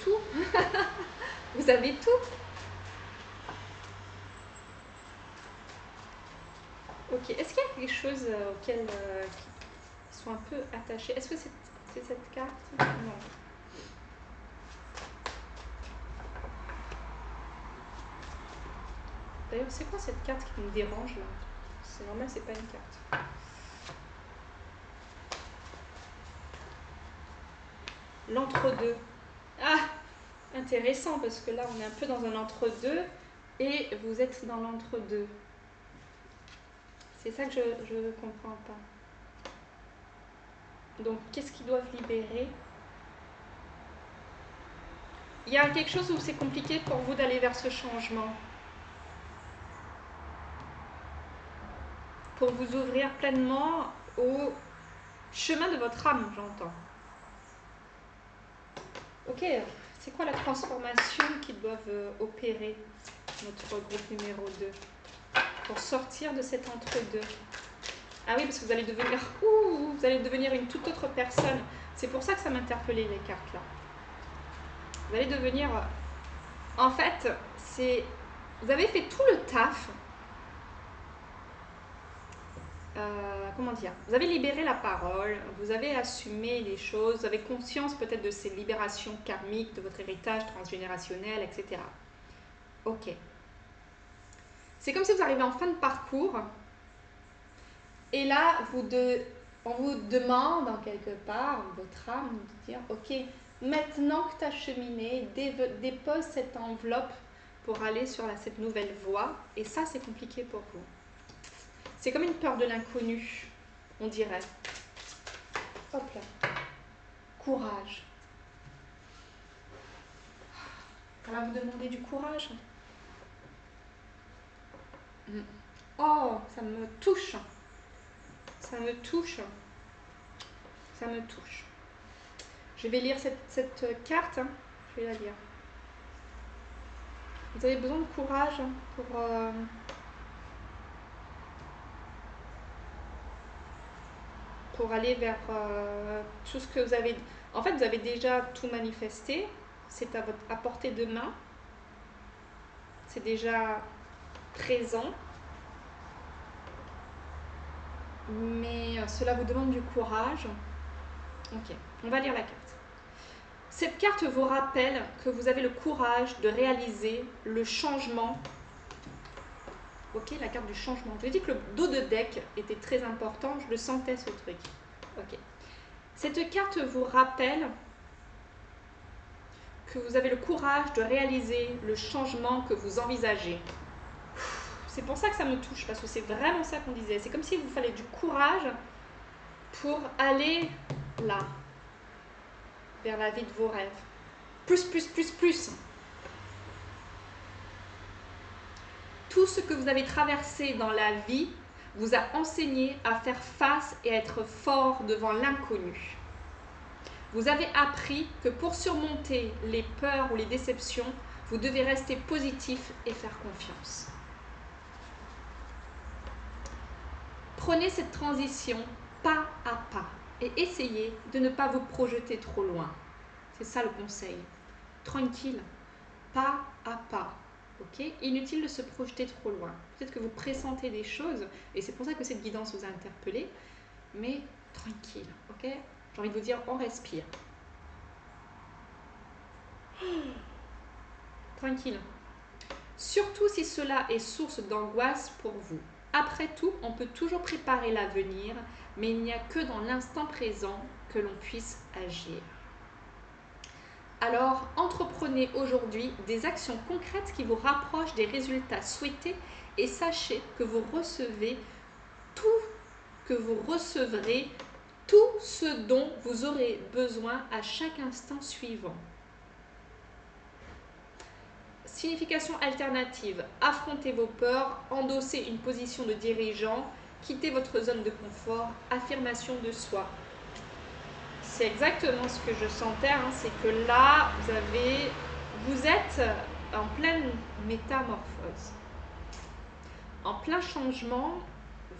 Speaker 1: tout. Vous avez tout. Ok. Est-ce qu'il y a quelque chose auquel qui sont un peu attachés? Est-ce que c'est cette carte? Non. D'ailleurs, c'est quoi cette carte qui me dérange là? C'est normal, c'est pas une carte. L'entre-deux. Ah, intéressant parce que là, on est un peu dans un entre-deux et vous êtes dans l'entre-deux. C'est ça que je ne comprends pas. Donc, qu'est-ce qu'ils doivent libérer? Il y a quelque chose où c'est compliqué pour vous d'aller vers ce changement. Pour vous ouvrir pleinement au chemin de votre âme, j'entends. Ok, c'est quoi la transformation qu'ils doivent opérer, notre groupe numéro 2, pour sortir de cet entre-deux? Ah oui, parce que vous allez devenir une toute autre personne. C'est pour ça que ça m'interpellait les cartes là. Vous allez devenir... En fait, vous avez fait tout le taf. Comment dire? Vous avez libéré la parole, vous avez assumé les choses, vous avez conscience peut-être de ces libérations karmiques, de votre héritage transgénérationnel, etc. Ok. C'est comme si vous arrivez en fin de parcours et là, on vous demande en quelque part, votre âme, de dire, ok, maintenant que tu as cheminé, dépose cette enveloppe pour aller sur cette nouvelle voie. Et ça, c'est compliqué pour vous. C'est comme une peur de l'inconnu, on dirait. Hop là. Courage. On va vous demander du courage. Oh, ça me touche. Ça me touche. Ça me touche. Je vais lire cette carte. Je vais la lire. Vous avez besoin de courage pour aller vers tout ce que vous avez... En fait, vous avez déjà tout manifesté. C'est à portée de main. C'est déjà présent. Mais cela vous demande du courage. Ok, on va lire la carte. Cette carte vous rappelle que vous avez le courage de réaliser le changement. Ok, la carte du changement. Je dis que le dos de deck était très important, je le sentais ce truc. Ok. Cette carte vous rappelle que vous avez le courage de réaliser le changement que vous envisagez. C'est pour ça que ça me touche, parce que c'est vraiment ça qu'on disait. C'est comme s'il vous fallait du courage pour aller là, vers la vie de vos rêves. Plus, plus, plus, plus. Tout ce que vous avez traversé dans la vie vous a enseigné à faire face et à être fort devant l'inconnu. Vous avez appris que pour surmonter les peurs ou les déceptions, vous devez rester positif et faire confiance. Prenez cette transition pas à pas et essayez de ne pas vous projeter trop loin. C'est ça le conseil. Tranquille, pas à pas. Ok? Inutile de se projeter trop loin. Peut-être que vous pressentez des choses et c'est pour ça que cette guidance vous a interpellé, mais tranquille. Ok? J'ai envie de vous dire, on respire. Tranquille. Surtout si cela est source d'angoisse pour vous. Après tout, on peut toujours préparer l'avenir, mais il n'y a que dans l'instant présent que l'on puisse agir. Alors, entreprenez aujourd'hui des actions concrètes qui vous rapprochent des résultats souhaités et sachez que vous recevrez tout ce dont vous aurez besoin à chaque instant suivant. Signification alternative, affrontez vos peurs, endossez une position de dirigeant, quittez votre zone de confort, affirmation de soi. C'est exactement ce que je sentais, hein, c'est que là, vous êtes en pleine métamorphose, en plein changement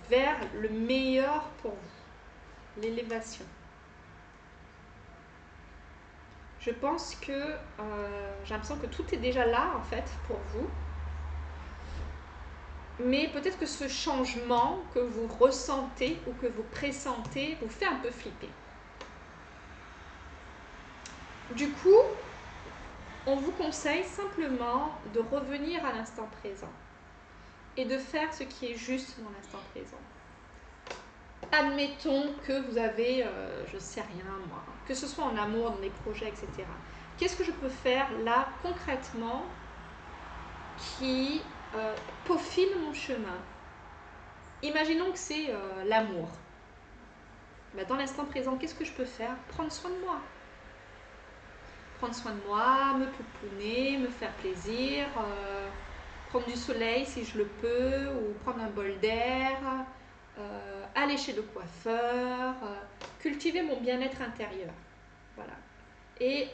Speaker 1: vers le meilleur pour vous, l'élévation. Je pense que j'ai l'impression que tout est déjà là en fait pour vous. Mais peut-être que ce changement que vous ressentez ou que vous pressentez vous fait un peu flipper. Du coup, on vous conseille simplement de revenir à l'instant présent et de faire ce qui est juste dans l'instant présent. Admettons que vous avez, je sais rien moi, que ce soit en amour, dans des projets, etc. Qu'est-ce que je peux faire là concrètement qui peaufine mon chemin? Imaginons que c'est l'amour. Dans l'instant présent, qu'est-ce que je peux faire? Prendre soin de moi. Prendre soin de moi, me pouponner, me faire plaisir, prendre du soleil si je le peux, ou prendre un bol d'air, aller chez le coiffeur, cultiver mon bien-être intérieur. Voilà. Et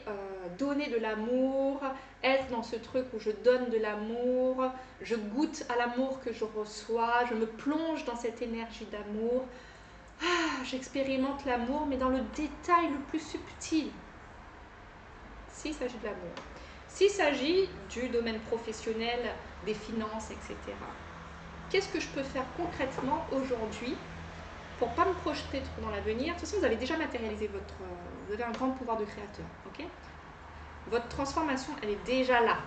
Speaker 1: donner de l'amour, être dans ce truc où je donne de l'amour, je goûte à l'amour que je reçois, je me plonge dans cette énergie d'amour. J'expérimente l'amour, mais dans le détail le plus subtil. S'il s'agit de l'amour. S'il s'agit du domaine professionnel, des finances, etc. Qu'est-ce que je peux faire concrètement aujourd'hui pour ne pas me projeter trop dans l'avenir? De toute façon, vous avez déjà matérialisé vous avez un grand pouvoir de créateur. Okay? Votre transformation, elle est déjà là.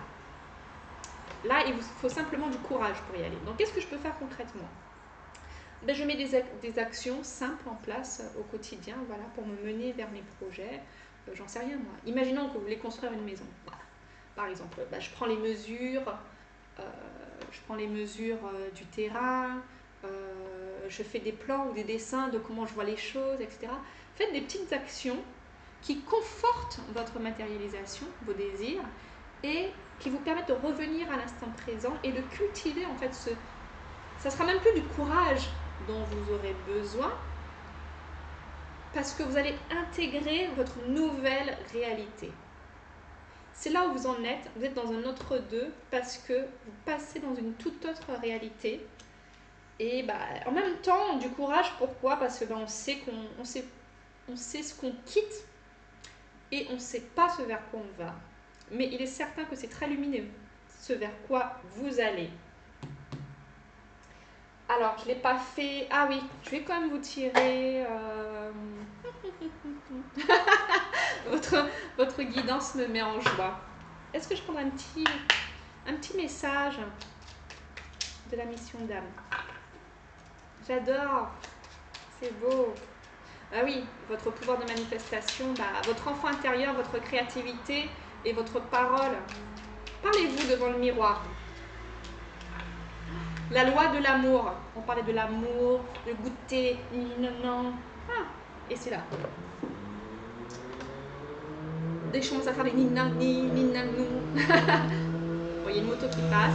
Speaker 1: Là, il vous faut simplement du courage pour y aller. Donc, qu'est-ce que je peux faire concrètement? Je mets des actions simples en place au quotidien, voilà, pour me mener vers mes projets. J'en sais rien moi. Imaginons que vous voulez construire une maison. Voilà. Par exemple, je prends les mesures, du terrain, je fais des plans ou des dessins de comment je vois les choses, etc. Faites des petites actions qui confortent votre matérialisation, vos désirs, et qui vous permettent de revenir à l'instant présent et de cultiver en fait ça sera même plus du courage dont vous aurez besoin, parce que vous allez intégrer votre nouvelle réalité. C'est là où vous en êtes, vous êtes dans un autre deux, parce que vous passez dans une toute autre réalité. Et en même temps, du courage, pourquoi? Parce que on sait ce qu'on quitte et on ne sait pas ce vers quoi on va. Mais il est certain que c'est très lumineux, ce vers quoi vous allez. Alors, je ne l'ai pas fait. Ah oui, je vais quand même vous tirer. Votre guidance me met en joie. Est-ce que je prends un petit message de la mission d'âme? J'adore. C'est beau. Ah oui, votre pouvoir de manifestation, votre enfant intérieur, votre créativité et votre parole. Parlez-vous devant le miroir. La loi de l'amour. On parlait de l'amour, de goûter, non. Et c'est là. Dès que je commence à faire des ni-na-ni, ni-na-nou. Vous voyez une moto qui passe.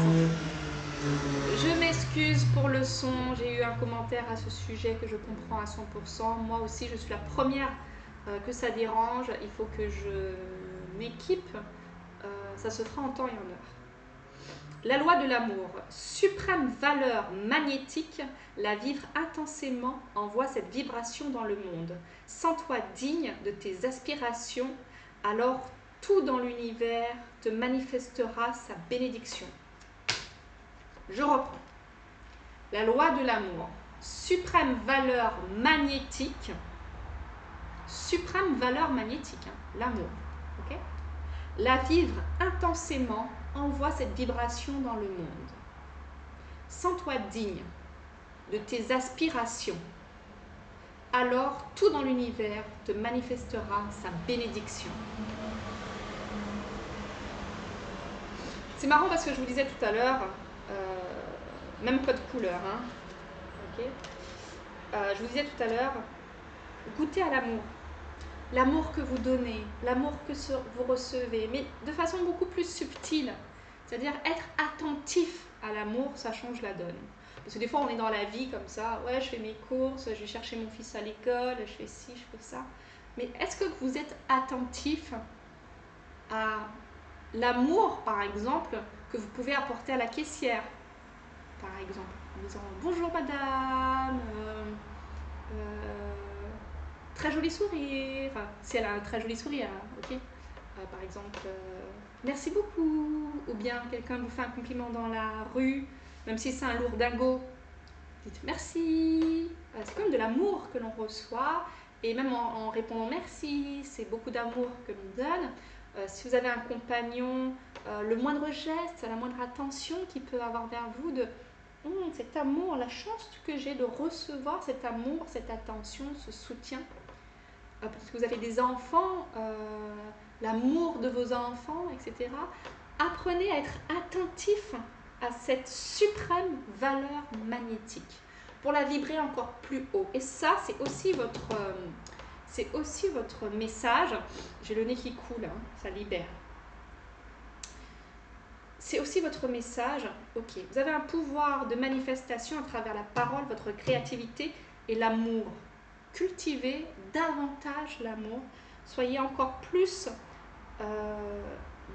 Speaker 1: Je m'excuse pour le son. J'ai eu un commentaire à ce sujet que je comprends à 100%. Moi aussi, je suis la première que ça dérange. Il faut que je m'équipe. Ça se fera en temps et en heure. La loi de l'amour, suprême valeur magnétique, la vivre intensément envoie cette vibration dans le monde. Sens-toi digne de tes aspirations, alors tout dans l'univers te manifestera sa bénédiction. Je reprends. La loi de l'amour, suprême valeur magnétique, l'amour, ok? La vivre intensément envoie cette vibration dans le monde. Sens-toi digne de tes aspirations, alors tout dans l'univers te manifestera sa bénédiction. C'est marrant parce que je vous disais tout à l'heure, même code couleur, hein, ok. Je vous disais tout à l'heure, goûtez à l'amour. L'amour que vous donnez, l'amour que vous recevez, mais de façon beaucoup plus subtile. C'est-à-dire être attentif à l'amour, ça change la donne. Parce que des fois, on est dans la vie comme ça, ouais, je fais mes courses, je vais chercher mon fils à l'école, je fais ci, je fais ça. Mais est-ce que vous êtes attentif à l'amour, par exemple, que vous pouvez apporter à la caissière, par exemple, en disant « Bonjour madame, très joli sourire », enfin, si elle a un très joli sourire, ok, par exemple, merci beaucoup, ou bien quelqu'un vous fait un compliment dans la rue, même si c'est un lourdingot, dites merci, c'est comme de l'amour que l'on reçoit, et même en répondant merci, c'est beaucoup d'amour que l'on donne. Si vous avez un compagnon, le moindre geste, la moindre attention qu'il peut avoir vers vous, de cet amour, la chance que j'ai de recevoir cet amour, cette attention, ce soutien. Parce que vous avez des enfants, l'amour de vos enfants, etc. Apprenez à être attentif à cette suprême valeur magnétique pour la vibrer encore plus haut. Et ça, c'est aussi votre message. J'ai le nez qui coule, hein, ça libère. C'est aussi votre message. Ok, vous avez un pouvoir de manifestation à travers la parole, votre créativité et l'amour. Cultivez davantage l'amour. Soyez encore plus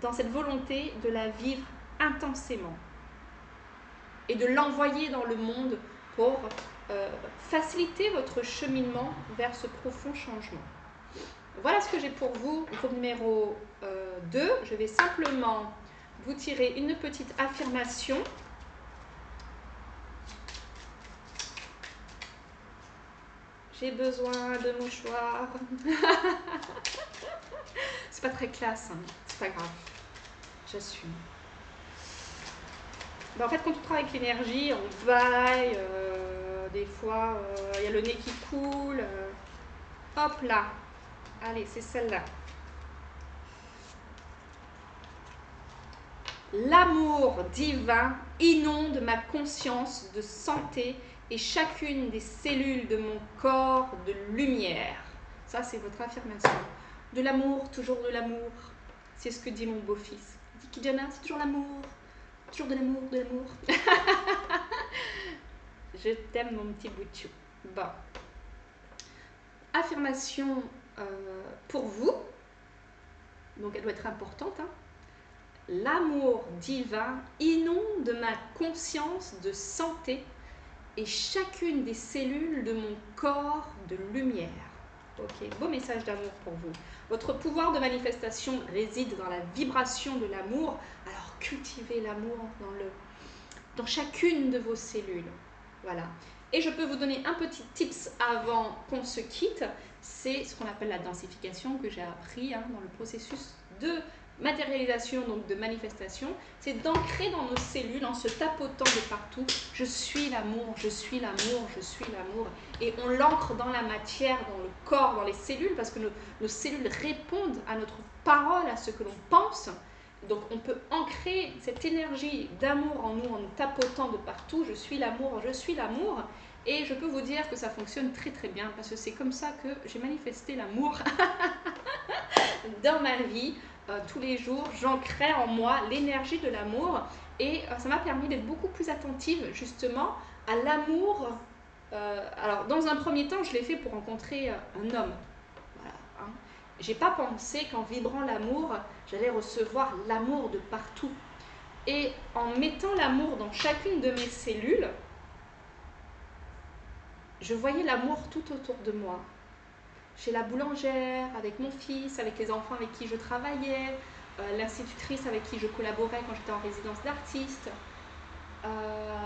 Speaker 1: dans cette volonté de la vivre intensément et de l'envoyer dans le monde pour faciliter votre cheminement vers ce profond changement. Voilà ce que j'ai pour vous, groupe numéro 2. Je vais simplement vous tirer une petite affirmation. J'ai besoin de mouchoirs. C'est pas très classe, hein. C'est pas grave. J'assume. Ben, en fait, quand on travaille avec l'énergie, on vaille, des fois, il y a le nez qui coule. Hop là. Allez, c'est celle-là. L'amour divin inonde ma conscience de santé et chacune des cellules de mon corps de lumière. Ça, c'est votre affirmation. De l'amour, toujours de l'amour. C'est ce que dit mon beau-fils. Il dit Kijana, c'est toujours l'amour. Toujours de l'amour, de l'amour. Je t'aime, mon petit bout de chou. Bon. Affirmation pour vous. Donc, elle doit être importante, hein. L'amour divin inonde ma conscience de santé et chacune des cellules de mon corps de lumière. Ok, beau message d'amour pour vous. Votre pouvoir de manifestation réside dans la vibration de l'amour. Alors cultivez l'amour dans chacune de vos cellules. Voilà. Et je peux vous donner un petit tips avant qu'on se quitte. C'est ce qu'on appelle la densification que j'ai appris dans le processus de matérialisation, donc de manifestation. C'est d'ancrer dans nos cellules en se tapotant de partout. Je suis l'amour, je suis l'amour, je suis l'amour. Et on l'ancre dans la matière, dans le corps, dans les cellules, parce que nos cellules répondent à notre parole, à ce que l'on pense. Donc on peut ancrer cette énergie d'amour en nous en nous tapotant de partout. Je suis l'amour, je suis l'amour. Et je peux vous dire que ça fonctionne très très bien parce que c'est comme ça que j'ai manifesté l'amour dans ma vie. Tous les jours, j'ancrais en moi l'énergie de l'amour et ça m'a permis d'être beaucoup plus attentive justement à l'amour. Alors dans un premier temps, je l'ai fait pour rencontrer un homme. Voilà, hein. J'ai pas pensé qu'en vibrant l'amour, j'allais recevoir l'amour de partout. Et en mettant l'amour dans chacune de mes cellules, je voyais l'amour tout autour de moi. Chez la boulangère, avec mon fils, avec les enfants avec qui je travaillais, l'institutrice avec qui je collaborais quand j'étais en résidence d'artiste,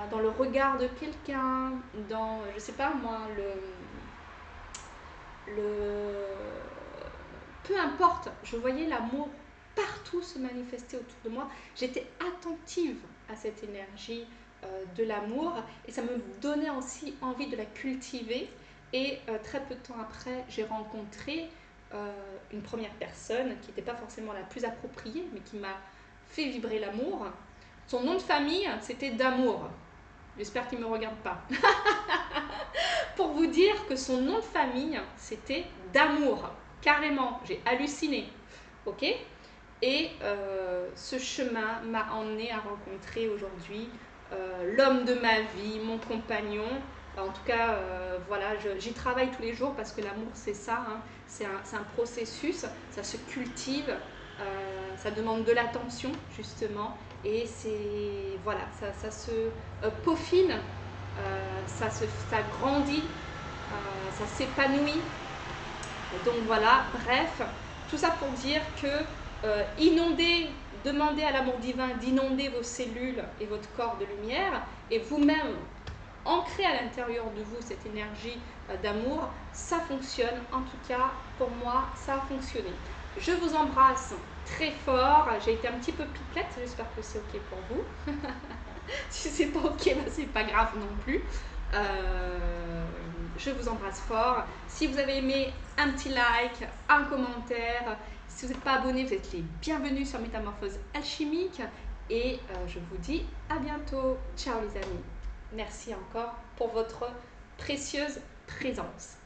Speaker 1: dans le regard de quelqu'un, dans, je sais pas moi, peu importe, je voyais l'amour partout se manifester autour de moi. J'étais attentive à cette énergie de l'amour et ça me donnait aussi envie de la cultiver. Et très peu de temps après, j'ai rencontré une première personne qui n'était pas forcément la plus appropriée, mais qui m'a fait vibrer l'amour. Son nom de famille, c'était D'Amour. J'espère qu'il ne me regarde pas. Pour vous dire que son nom de famille, c'était D'Amour. Carrément, j'ai halluciné. Ok ? Et ce chemin m'a emmené à rencontrer aujourd'hui l'homme de ma vie, mon compagnon. En tout cas, voilà, j'y travaille tous les jours parce que l'amour, c'est ça. Hein. C'est un processus, ça se cultive, ça demande de l'attention, justement. Et c'est, voilà, ça se peaufine, ça grandit, ça s'épanouit. Donc voilà, bref, tout ça pour dire que demandez à l'amour divin d'inonder vos cellules et votre corps de lumière et vous-même ancrer à l'intérieur de vous cette énergie d'amour, ça fonctionne. En tout cas, pour moi, ça a fonctionné. Je vous embrasse très fort. J'ai été un petit peu pipelette, j'espère que c'est ok pour vous. Si c'est pas ok, ben c'est pas grave non plus. Je vous embrasse fort. Si vous avez aimé, un petit like, un commentaire. Si vous n'êtes pas abonné, vous êtes les bienvenus sur Métamorphose Alchimique. Et je vous dis à bientôt. Ciao les amis. Merci encore pour votre précieuse présence.